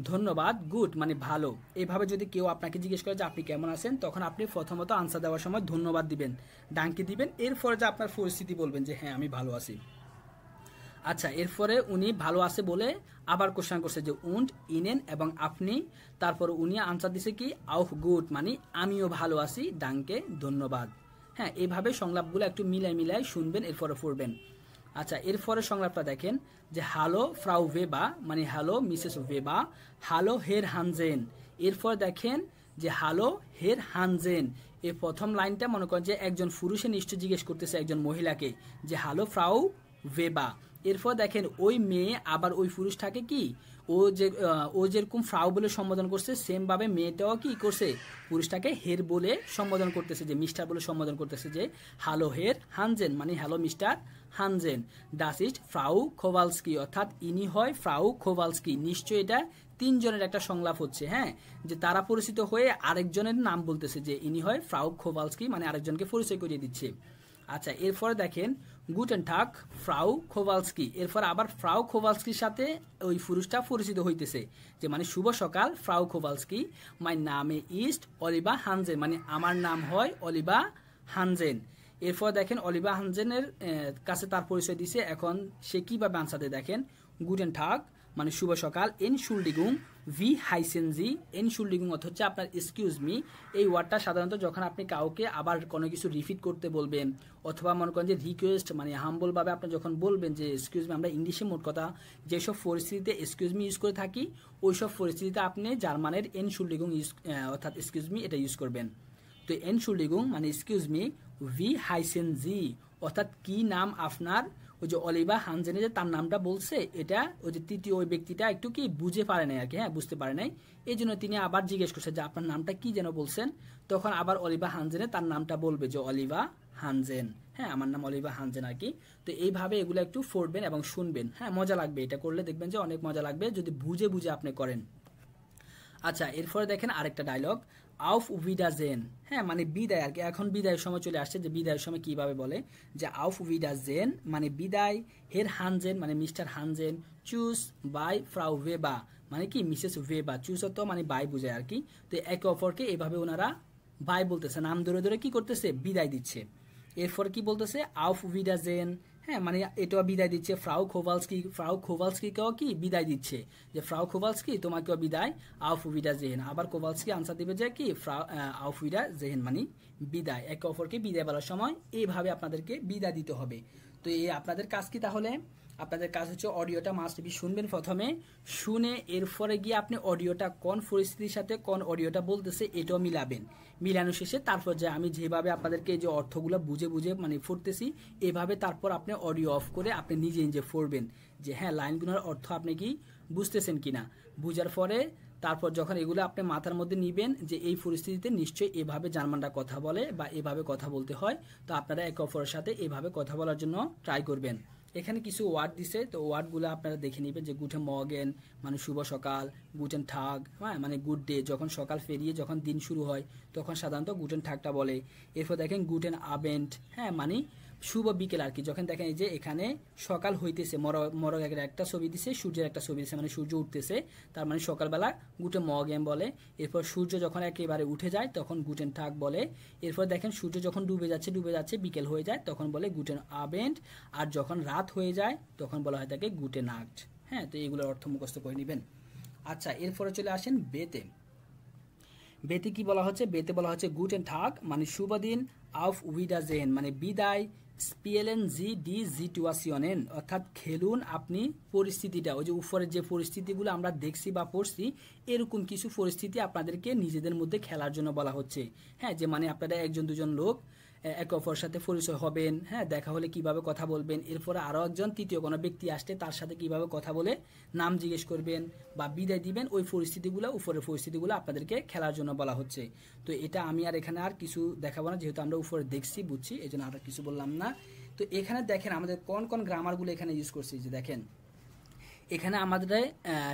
ধন্যবাদ, গুড মানে ভালো। এইভাবে যদি কেউ আপনাকে জিজ্ঞেস করে যে আপনি কেমন আছেন, তখন আপনি প্রথমত আনসার দেওয়ার সময় ধন্যবাদ দিবেন, ডাঙ্কে দিবেন, এরপরে যে আপনার পরিস্থিতি বলবেন যে হ্যাঁ আমি ভালো আছি। আচ্ছা, এরপরে উনি ভালো আছে বলে আবার কোশ্চেন করছে যে উন্ড ইনেন এবং আপনি, তারপর উনি আনসার দিছে কি আউফ গুড মানে আমিও ভালো আছি, ডাঙ্কে ধন্যবাদ। হ্যাঁ, এইভাবে সংলাপগুলো একটু মিলাই শুনবেন, এরপরে পড়বেন। আচ্ছা, এরপরে সংলাপটা দেখেন যে হ্যালো ফ্রাউ ভেবা মানে হ্যালো মিসেস ভেবা, হ্যালো হের হানজেন। এরপর দেখেন যে হ্যালো হের হানজেন, এই প্রথম লাইনটা মনে করেন যে একজন পুরুষে নিশ্চয় জিজ্ঞেস করতেছে একজন মহিলাকে যে হ্যালো ফ্রাউ ভেবা। এরপর দেখেন ওই মেয়ে আবার ওই পুরুষটাকে কি ও যেরকম ফ্রাউ বলে সম্বোধন করছে, সেম ভাবে মেয়েটাও কি করছে পুরুষটাকে হের বলে সম্বোধন করতেছে, যে মিস্টার বলে সম্বোধন করতেছে, যে হ্যালো হের হানজেন মানে হ্যালো মিস্টার হানজেন। ডাস ইট ফ্রাউ খোভালস্কি, অর্থাৎ ইনি হয় ফ্রাউ খোভালস্কি। নিশ্চয়ই এটা তিনজনের একটা সংলাপ হচ্ছে, হ্যাঁ, যে তারা পরিচিত হয়ে আরেকজনের নাম বলতেছে, যে ইনি হয় ফ্রাউ খোভালস্কি মানে আরেকজনকে পরিচয় করিয়ে দিচ্ছে। আচ্ছা, এরপরে দেখেন গুটেন টাগ ফ্রাউ খোভালস্কি। এরপর আবার ফ্রাউ খোভালস্কির সাথে ওই পুরুষটা পরিচিত হইতেছে, যে মানে শুভ সকাল ফ্রাউ খোভালস্কি, মাই নামে ইস্ট অলিভা হানজেন মানে আমার নাম হয় অলিভা হানজেন। এরপর দেখেন অলিভা হানজেনের কাছে তার পরিচয় দিছে। এখন সে কিভাবে আনসার দেয় দেখেন, গুটেন টাগ মানে শুভ সকাল, এনশুল্ডিগুং ভি হাইসেনজি। এনশুল্ডিগুং অর্থ হচ্ছে আপনার এক্সকিউজ মি। এই ওয়ার্ডটা সাধারণত যখন আপনি কাউকে আবার কোনো কিছু রিপিট করতে বলবেন, অথবা মনে করেন যে রিকোয়েস্ট মানে হাম্বল ভাবে আপনি যখন বলবেন যে এক্সকিউজ মি, আমরা ইংলিশে মোট কথা যেসব পরিস্থিতিতে এক্সকিউজ মি ইউজ করে থাকি, ওই সব পরিস্থিতিতে আপনি জার্মানের এনশুল্ডিগুং ইউজ অর্থাৎ এক্সকিউজ মি এটা ইউজ করবেন। তো এনশুল্ডিগুং মানে এক্সকিউজ মি, ভি হাইসেনজি অর্থাৎ কি নাম আপনার। ওই যে অলিভা হানজেনে যে তার নামটা বলছে, এটা ওই যে তৃতীয় ওই ব্যক্তিটা একটু কি বুঝে পারে নাই আর কি, হ্যাঁ বুঝতে পারে নাই, এই জন্য তিনি আবার জিজ্ঞেস করছে যে আপনার নামটা কি যেন বলছেন। তখন আবার অলিভা হানজেনে তার নামটা বলবে যে অলিভা হানজেন, হ্যাঁ আমার নাম অলিভা হানজেন আর কি। তো এইভাবে এগুলো একটু পড়বেন এবং শুনবেন, হ্যাঁ মজা লাগবে, এটা করলে দেখবেন যে অনেক মজা লাগবে যদি বুঝে বুঝে আপনি করেন। আচ্ছা, এরপরে দেখেন আরেকটা ডায়লগ আউফ উইডাজেন, হ্যাঁ মানে বিদায় আর কি। এখন বিদায়ের সময় চলে আসছে, যে বিদায়ের সময় কিভাবে বলে যে আউফ উইডাজেন মানে বিদায়, হের হানজেন মানে মিস্টার হানজেন, চুজ বাই ফ্রাউ ভেবা মানে কি মিসেস ভেবা, চুজ তো মানে বাই বুঝায় আর কি। তো একে অপরকে এভাবে ওনারা বাই বলতেছে, নাম ধরে ধরে কি করতেছে বিদায় দিচ্ছে। এরপর কি বলতেছে আউফ উইডাজেন, হ্যাঁ মানে এটাও বিদায় দিচ্ছে। ফ্রাউ খোভালস্কিকেও কি বিদায় দিচ্ছে, যে ফ্রাউ খোভালস্কি তোমাকেও বিদায়, আউফ উইডাজেন। আবার খোভালস্কি আনসার দিবে যে কি আউফ উইডাজেন মানে বিদায়। একে অপরকে বিদায় বলার সময় এইভাবে আপনাদেরকে বিদায় দিতে হবে। তো এই আপনাদের কাজ কি তাহলে, আপনাদের কাজ হচ্ছে অডিওটা মাস্ট বি শুনবেন প্রথমে, শুনে এরপরে গিয়ে আপনি অডিওটা কোন পরিস্থিতির সাথে কোন অডিওটা বলতেছে এটাও মিলাবেন। মিলানো শেষে তারপর যে আমি যেভাবে আপনাদেরকে যে অর্থগুলো বুঝে বুঝে মানে পড়তেছি, এভাবে তারপর আপনি অডিও অফ করে আপনি নিজে নিজে পড়বেন, যে হ্যাঁ লাইনগুলোর অর্থ আপনি কি বুঝতেছেন কিনা। বুঝার পরে তারপর যখন এগুলো আপনি মাথার মধ্যে নিবেন যে এই পরিস্থিতিতে নিশ্চয়ই এভাবে জার্মানরা কথা বলে বা এভাবে কথা বলতে হয়, তো আপনারা একে অপরের সাথে এভাবে কথা বলার জন্য ট্রাই করবেন। এখানে কিছু ওয়ার্ড দিছে, তো ওয়ার্ডগুলো আপনারা দেখে নেবেন, যে গুটেন মর্গেন মানে শুভ সকাল, গুটেন ঠাগ হ্যাঁ মানে গুড ডে, যখন সকাল পেরিয়ে যখন দিন শুরু হয় তখন সাধারণত গুটেন ঠাগটা বলে। এরপর দেখেন গুটেন আবেন্ট, হ্যাঁ মানে শুভ বিকেল আর কি। যখন দেখেন এই যে এখানে সকাল হইতেছে, মরগের একটা ছবি দিছে, সূর্যের একটা ছবি দিছে, মানে সূর্য উঠতেছে, তার মানে সকালবেলা গুটেন মর্গেন বলে। এরপর সূর্য যখন একেবারে উঠে যায় তখন গুটেন ঠাগ বলে। এরপর দেখেন সূর্য যখন ডুবে যাচ্ছে বিকেল হয়ে যায় তখন বলে গুটেন আবেন্ট, আর যখন রাত হয়ে যায় তখন বলা হয় তাকে গুটে নাক্ট। হ্যাঁ, তো এগুলোর অর্থ মুখস্থ করে নেবেন। আচ্ছা, এরপরে চলে আসেন বেতে। বেতে কি বলা হচ্ছে, বেতে বলা হচ্ছে গুটেন ঠাগ মানে শুভ দিন, আউফ উইডাজেন মানে বিদায়, স্পিয়েলেন জি ডি জিটুয়াশনের অর্থাৎ খেলুন আপনি পরিস্থিতিটা। ওই যে উপরের যে পরিস্থিতিগুলো আমরা দেখছি বা পড়ছি, এরকম কিছু পরিস্থিতি আপনাদেরকে নিজেদের মধ্যে খেলার জন্য বলা হচ্ছে। হ্যাঁ, যে মানে আপনারা একজন দুজন লোক একে অপরের সাথে পরিচয় হবেন, হ্যাঁ দেখা হলে কিভাবে কথা বলবেন, এরপরে আরো একজন তৃতীয় কোনো ব্যক্তি আসলে তার সাথে কিভাবে কথা বলে নাম জিজ্ঞেস করবেন বা বিদায় দিবেন, ওই পরিস্থিতিগুলো উপরের পরিস্থিতিগুলো আপনাদেরকে খেলার জন্য বলা হচ্ছে। তো এটা আমি আর এখানে আর কিছু দেখাবো না, যেহেতু আমরা উপরে দেখছি বুঝছি, এই জন্য আর কিছু বললাম না। তো এখানে দেখেন আমাদের কোন কোন গ্রামারগুলো এখানে ইউজ করছি, যে দেখেন এখানে আমাদের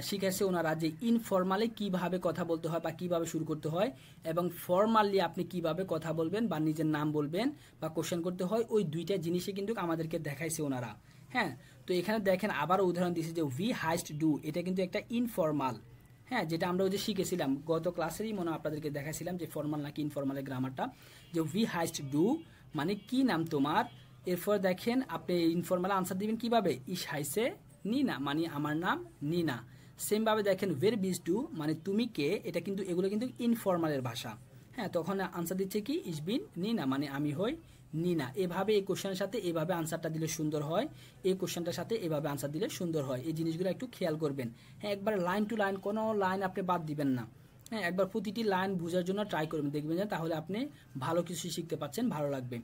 শিখাইছে ওনারা যে ইনফর্মালি কিভাবে কথা বলতে হয় বা কিভাবে শুরু করতে হয়, এবং ফর্মালি আপনি কিভাবে কথা বলবেন বা নিজের নাম বলবেন বা কোশ্চেন করতে হয়, ওই দুইটা জিনিসই কিন্তু আমাদেরকে দেখাইছে ওনারা। হ্যাঁ, তো এখানে দেখেন আবার উদাহরণ দিয়েছে যে উই হাইস্ট ডু, এটা কিন্তু একটা ইনফর্মাল। হ্যাঁ, যেটা আমরা ওই যে শিখেছিলাম গত ক্লাসেরই মনে আপনাদেরকে দেখাইছিলাম যে ফর্মাল নাকি ইনফর্মালের গ্রামারটা, যে উই হাইস্ট ডু মানে কি নাম তোমার। এরপর দেখেন আপনি ইনফর্মাল আনসার দিবেন কিভাবে, ইস হাইসে নিনা মানে আমার নাম নিনা। সেম ভাবে দেখেন ওয়ের বিজ ডু মানে তুমি কে, এটা কিন্তু এগুলো কিন্তু ইনফর্মালের ভাষা। হ্যাঁ, তখন আনসার দিচ্ছে কি ইস বিন নিনা মানে আমি হই নিনা। এভাবে এই কোশ্চেনের সাথে এভাবে আনসারটা দিলে সুন্দর হয়, এই কোশ্চেনটার সাথে এভাবে আনসার দিলে সুন্দর হয়। এই জিনিসগুলো একটু খেয়াল করবেন। হ্যাঁ, একবার লাইন টু লাইন কোনো লাইন আপনি বাদ দিবেন না। হ্যাঁ, একবার প্রতিটি লাইন বোঝার জন্য ট্রাই করবেন, দেখবেন যে তাহলে আপনি ভালো কিছু শিখতে পাচ্ছেন, ভালো লাগবে।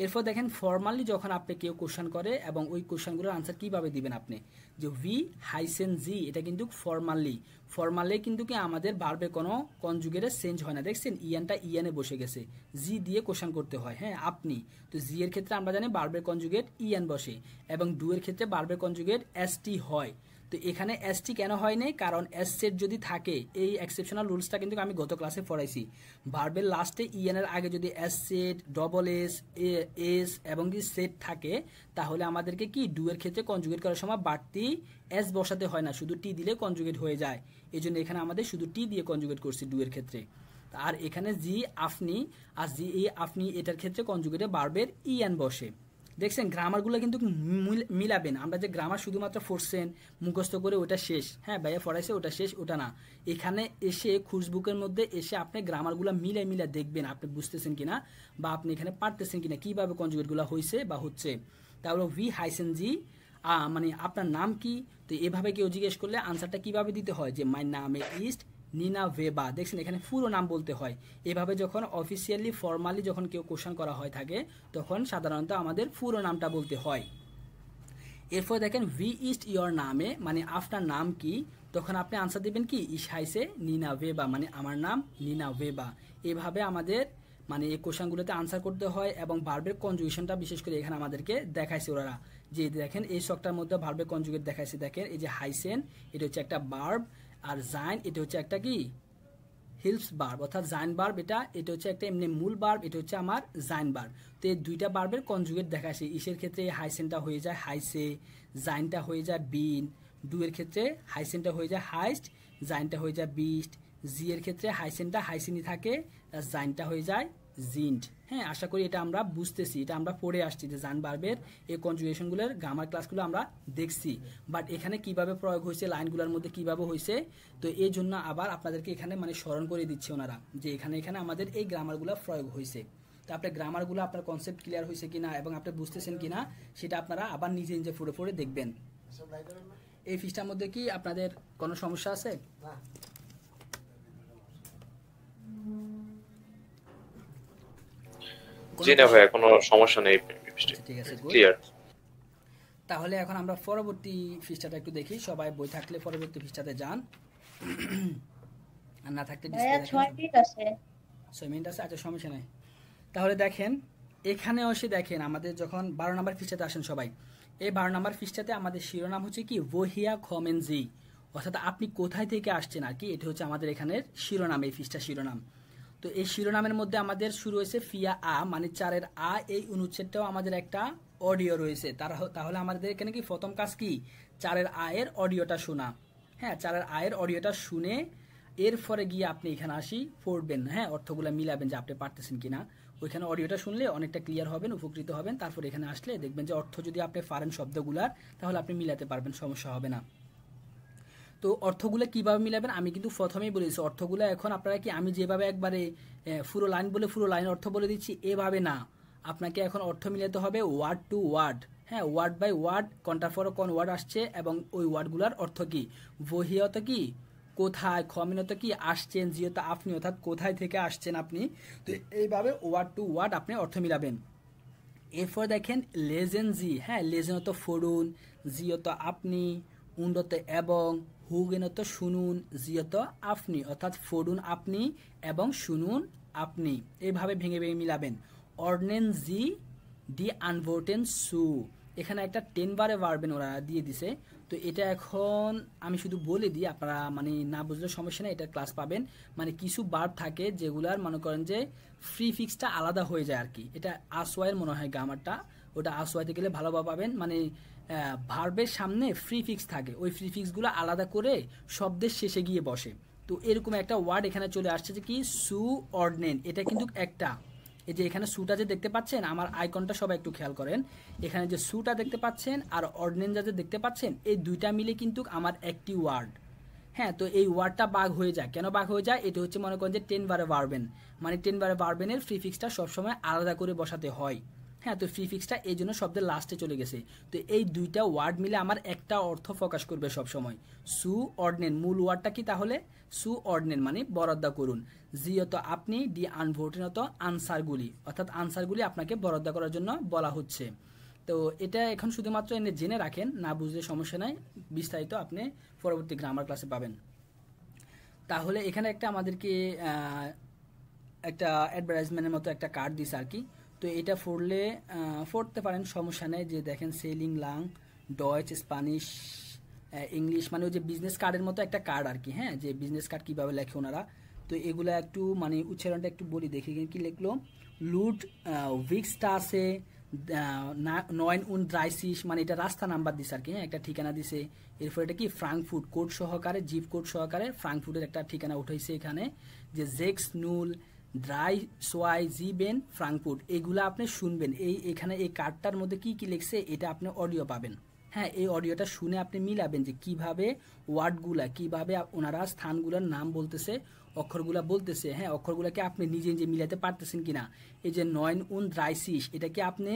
এরপর দেখেন ফর্মালি যখন আপনি কেউ কোশ্চেন করে এবং ওই কোশ্চেনগুলোর আনসার কিভাবে দিবেন আপনি, যে ভি হাইসেন জি, এটা কিন্তু ফর্মালি কিন্তু কি আমাদের ভার্বের কোনো কনজুগেটে চেঞ্জ হয় না। দেখছেন ইয়ানটা ইয়ানে বসে গেছে, জি দিয়ে কোশ্চেন করতে হয়। হ্যাঁ, আপনি তো জি এর ক্ষেত্রে আমরা জানি ভার্বের কনজুগেট ইয়ান বসে, এবং ডু এর ক্ষেত্রে ভার্বের কনজুগেট এসটি হয়। তো এখানে এসটি কেন হয় নাই, কারণ এস সেট যদি থাকে, এই এক্সেপশনাল রুলসটা কিন্তু আমি গত ক্লাসে পড়াইছি, ভার্বের লাস্টে ইএন এর আগে যদি S set, double S, S এবং কি সেট থাকে, তাহলে আমাদেরকে কি ডু এর ক্ষেত্রে কনজুগেট করার সময় বাড়তি এস বসাতে হয় না, শুধু টি দিলে কনজুগেট হয়ে যায়। এই জন্য এখানে আমাদের শুধু টি দিয়ে কনজুগেট করছি ডু এর ক্ষেত্রে। আর এখানে জি আপনি, আর জি এই আপনি এটার ক্ষেত্রে কনজুগেটে ভার্বের ইএন বসে। দেখছেন গ্রামারগুলো কিন্তু মিলাবেন। আমরা যে গ্রামার শুধুমাত্র পড়ছেন মুখস্থ করে ওটা শেষ, হ্যাঁ ভাইয়া পড়াইছে ওটা শেষ, ওটা না। এখানে এসে খুশবুকের মধ্যে এসে আপনি গ্রামারগুলো মিলে দেখবেন আপনি বুঝতেছেন কিনা বা আপনি এখানে পারতেছেন কিনা, কিভাবে কনজুগেটগুলো হয়েছে বা হচ্ছে। তাহলে ভি হাইসেন জি মানে আপনার নাম কি, তো এভাবে কেউ জিজ্ঞেস করলে আনসারটা কিভাবে দিতে হয়, যে মাই নামে ইস্ট নিনা ভেবা। দেখছেন এখানে পুরো নাম বলতে হয়। এভাবে যখন অফিসিয়ালি ফর্মালি যখন কেউ কোশ্চেন করা হয় থাকে, তখন সাধারণত আমাদের পুরো নামটা বলতে হয়। এরপর দেখেন ভি ইস্ট ইয়র নামে মানে আপনার নাম কি, তখন আপনি আনসার দিবেন কি ইস হাইসে নিনা ভেবা মানে আমার নাম নিনা ভেবা। এভাবে আমাদের মানে এই কোশ্চেনগুলোতে আনসার করতে হয়, এবং ভার্বের কনজুগেশনটা বিশেষ করে এখানে আমাদেরকে দেখাইছে ওরা, যে দেখেন এই শকটার মধ্যে ভার্বের কনজুগেট দেখাইছে। দেখেন এই যে হাইসেন এটা হচ্ছে একটা ভার্ব, আর জাইন এটা হচ্ছে একটা কি হিলস বার্ব, অর্থাৎ জাইন বার্ব। এটা হচ্ছে একটা এমনি মূল বার্ব, এটা হচ্ছে আমার জাইন বার্ব। তো এই দুইটা বার্বের কনজুগেট দেখাচ্ছে। ইসের ক্ষেত্রে হাইসেনটা হয়ে যায় হাইসে, জাইনটা হয়ে যায় বিন। ডু এর ক্ষেত্রে হাইসেনটা হয়ে যায় হাইস্ট, জাইনটা হয়ে যায় বিস্ট। জি এর ক্ষেত্রে হাইসেনটা হাইসেনই থাকে, আর জাইনটা হয়ে যায় জিন্ট। হ্যাঁ, আশা করি এটা আমরা বুঝতেছি, এটা আমরা পড়ে আসছি যে জান বার্বের এই কনজুগেশনগুলোর গ্রামার ক্লাসগুলো আমরা দেখছি। বাট এখানে কিভাবে প্রয়োগ হয়েছে, লাইনগুলোর মধ্যে কিভাবে হয়েছে, তো এই জন্য আবার আপনাদেরকে এখানে মানে স্মরণ করে দিচ্ছে ওনারা যে এখানে আমাদের এই গ্রামারগুলো প্রয়োগ হয়েছে। তো আপনার গ্রামারগুলো আপনার কনসেপ্ট ক্লিয়ার হয়েছে কিনা এবং আপনি বুঝতেছেন কিনা সেটা আপনারা আবার নিজে নিজে পড়ে দেখবেন। এই ফিসটার মধ্যে কি আপনাদের কোনো সমস্যা আছে?
জি না ভাইয়া, কোনো সমস্যা নেই,
ঠিক আছে,
ক্লিয়ার।
তাহলে এখন আমরা পরবর্তী পৃষ্ঠাটা একটু দেখি। সবাই বই থাকলে পরবর্তী পৃষ্ঠাতে যান, আর না থাকলে 6 মিনিট আছে। আচ্ছা, সমস্যা নাই। তাহলে দেখেন এখানে এসে দেখেন আমাদের যখন 12 নম্বর পৃষ্ঠাতে আসেন সবাই, এই 12 নম্বর পৃষ্ঠাতে আমাদের শিরোনাম হচ্ছে কি ওহিয়া খমেনজি, অর্থাৎ আপনি কোথায় থেকে আসছেন আর কি। এটা হচ্ছে আমাদের এখানের শিরোনাম, এই পৃষ্ঠা শিরোনাম। তো এই শিরোনামের মধ্যে আমাদের শুরু হয়েছে ফিয়া আ মানে 4-এর আ, এই অনুচ্ছেদটাও আমাদের একটা অডিও রয়েছে। তাহলে আমাদের এখানে কি প্রথম কাজ কি 4-এর আ এর অডিওটা শোনা। হ্যাঁ, 4-এর আ এর অডিওটা শুনে এরপরে গিয়ে আপনি এখানে আসি পড়বেন। হ্যাঁ, অর্থগুলো মিলাবেন যে আপনি পারতেছেন কিনা। ওইখানে অডিওটা শুনলে অনেকটা ক্লিয়ার হবেন, উপকৃত হবেন। তারপর এখানে আসলে দেখবেন যে অর্থ যদি আপনি পারেন শব্দগুলার, তাহলে আপনি মিলাতে পারবেন, সমস্যা হবে না। তো অর্থগুলো কিভাবে মিলাবেন আমি কিন্তু প্রথমেই বলেছি। অর্থগুলো এখন আপনারা কি আমি যেভাবে একবারে পুরো লাইন বলে পুরো লাইন অর্থ বলে দিচ্ছি এভাবে না, আপনাকে এখন অর্থ মিলাতে হবে ওয়ার্ড টু ওয়ার্ড। হ্যাঁ, ওয়ার্ড বাই ওয়ার্ড, কোনটার পর কোন ওয়ার্ড আসছে এবং ওই ওয়ার্ডগুলোর অর্থ কি। বহিয়ত কি কোথায়, খমিনত কি আসছেন, জিয়ত আপনি অর্থাৎ কোথায় থেকে আসছেন আপনি। তো এইভাবে ওয়ার্ড টু ওয়ার্ড আপনি অর্থ মিলাবেন। এরপর দেখেন লেজেন জি। হ্যাঁ, লেজেনত ফরুন, জিয়ত আপনি, উন্ডত এবং, হুগেনত শুনুন, জিয়ত আপনি অর্থাৎ ফরুন আপনি এবং শুনুন আপনি। এইভাবে ভেঙে মিলাবেন। অর্ডনেন জি ডি আনভোর্টেন সু, এখানে একটা 10 বারে ভার্বেন ওরা দিয়ে দিছে। তো এটা এখন আমি শুধু বলে দিই, আপনারা মানে না বুঝলে সমস্যা নেই, এটা ক্লাস পাবেন। মানে কিছু ভার্ব থাকে যেগুলার মনে করেন যে ফ্রি ফিক্সটা আলাদা হয়ে যায় আর কি। এটা আসওয়াইয়ের মনে হয় গ্রামারটা, ওটা আসওয়াইতে গেলে ভালোভাবে পাবেন। মানে ভার্বের সামনে ফ্রি ফিক্স থাকে, ওই ফ্রি ফিক্সগুলো আলাদা করে শব্দের শেষে গিয়ে বসে। তো এরকম একটা ওয়ার্ড এখানে চলে আসছে যে কি সু অর্ডনেন, এটা কিন্তু একটা, এই যে এখানে সুটা যে দেখতে পাচ্ছেন, আমার আইকনটা সবাই একটু খেয়াল করেন, এখানে যে সুটা দেখতে পাচ্ছেন আর অর্ডনেন্স যে দেখতে পাচ্ছেন, এই দুইটা মিলে কিন্তু আমার একটি ওয়ার্ড। হ্যাঁ, তো এই ওয়ার্ডটা বাগ হয়ে যায়, কেন বাগ হয়ে যায়? এটা হচ্ছে মনে করেন যে 10 বারে ভার্বেন, মানে 10 বারে ভার্বেনের প্রিফিক্সটা সবসময় আলাদা করে বসাতে হয়। হ্যাঁ, তো প্রিফিক্সটা এই জন্য শব্দের লাস্টে চলে গেছে। তো এই দুইটা ওয়ার্ড মিলে আমার একটা অর্থ প্রকাশ করবে সবসময়। সু অর্ডনেন, মূল ওয়ার্ডটা কি তাহলে? সু অর্ডনেন মানে বরাদ্দ করুন, জিয়ত আপনি, ডি আনভোটেনত আনসারগুলি, অর্থাৎ আনসারগুলি আপনাকে বরাদ্দ করার জন্য বলা হচ্ছে। তো এটা এখন শুধুমাত্র এনে জেনে রাখেন, না বুঝলে সমস্যা নাই, বিস্তারিত আপনি পরবর্তী গ্রামার ক্লাসে পাবেন। তাহলে এখানে একটা আমাদেরকে একটা অ্যাডভার্টাইজমেন্টের মতো একটা কার্ড দিছে আর কি। তো এটা পড়তে পারেন, সমস্যা নেই। যে দেখেন selling lung Deutsch Spanish English, মানে ওই যে বিজনেস কার্ডের মতো একটা কার্ড আর কি। হ্যাঁ, যে বিজনেস কার্ড কীভাবে লেখে ওনারা, তো এগুলো একটু মানে উচ্চারণটা একটু বলি, দেখি কি লিখলো। লুট উইকস্টাসে 39 মানে এটা রাস্তা নাম্বার দিছে আর কি। হ্যাঁ, একটা ঠিকানা দিছে। এরপর এটা কি ফ্রাঙ্কফুট কোড সহকারে, জিপ কোড সহকারে ফ্রাঙ্কফুটের একটা ঠিকানা উঠাইছে এখানে, যে জেক্স নুল ড্রাই সোয়াই জিবেন ফ্রাঙ্কফুট, এগুলো আপনি শুনবেন। এখানে এই কার্ডটার মধ্যে কি কি লিখছে এটা আপনি অডিও পাবেন। হ্যাঁ, এই অডিওটা শুনে আপনি মিলাবেন যে কিভাবে ওয়ার্ডগুলা, কিভাবে ওনারা স্থানগুলোর নাম বলতেছে, অক্ষরগুলা বলতেছে। হ্যাঁ, অক্ষরগুলাকে আপনি নিজে নিজে মিলাতে পারতেছেন কিনা। এই যে 39 এটা কি আপনি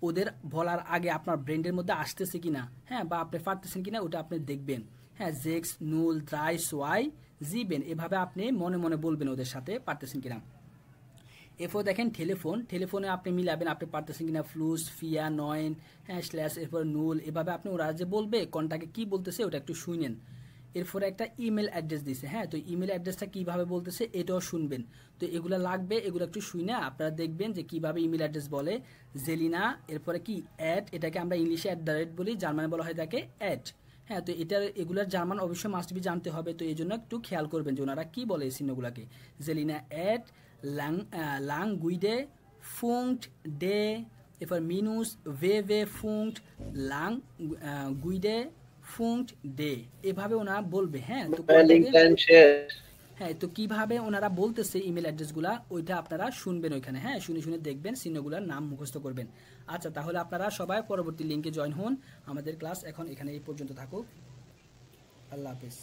ওদের বলার আগে আপনার ব্রেনের মধ্যে আসতেছে কিনা, হ্যাঁ, বা আপনি পারতেছেন কিনা, ওটা আপনি দেখবেন। হ্যাঁ, জেক্স নুল ড্রাই সোয়াই জিবেন, এভাবে আপনি মনে মনে বলবেন ওদের সাথে, পারতেছেন কিনা। এরপর দেখেন টেলিফোনে আপনি মিলাবেন আপনি পারতেছেন কিনা, ফ্লুস ফিয়া 9 হ্যাঁ স্ল্যাশ এরপর নুল, এভাবে আপনি ওরা যে বলবে কোনটাকে কি বলতেছে ওটা একটু শুনেন। এরপরে একটা ইমেল অ্যাড্রেস দিছে। হ্যাঁ, তো ইমেল অ্যাড্রেসটা কিভাবে বলতেছে এটাও শুনবেন। তো এগুলো লাগবে, এগুলো একটু শুনে আপনারা দেখবেন যে কিভাবে ইমেল অ্যাড্রেস বলে। জেলিনা, এরপরে কি অ্যাট, এটাকে আমরা ইংলিশে @, বলি, জার্মানে বলা হয় তাকে অ্যাট। হ্যাঁ, তো এগুলার জার্মান অবশ্যই মাস্ট বি জানতে হবে। তো এই জন্য একটু খেয়াল করবেন যে ওনারা কি বলে এই চিহ্নগুলাকে। জেলিনা অ্যাট লাং গুইডে ফুংট ডে, এরপর মিনুস ভে ফুংট লাং গুইডে ফুংট ডে, এভাবে ওনারা বলবে। হ্যাঁ, তো হ্যাঁ, তো কিভাবে ওনারা বলতেছে ইমেল অ্যাড্রেসগুলা ওইটা আপনারা শুনবেন ওইখানে। হ্যাঁ, শুনে শুনে দেখবেন, চিহ্নগুলার নাম মুখস্থ করবেন। আচ্ছা, তাহলে আপনারা সবাই পরবর্তী লিঙ্কে জয়েন হন। আমাদের ক্লাস এখন এখানে এই পর্যন্ত থাকুক। আল্লাহ হাফেজ।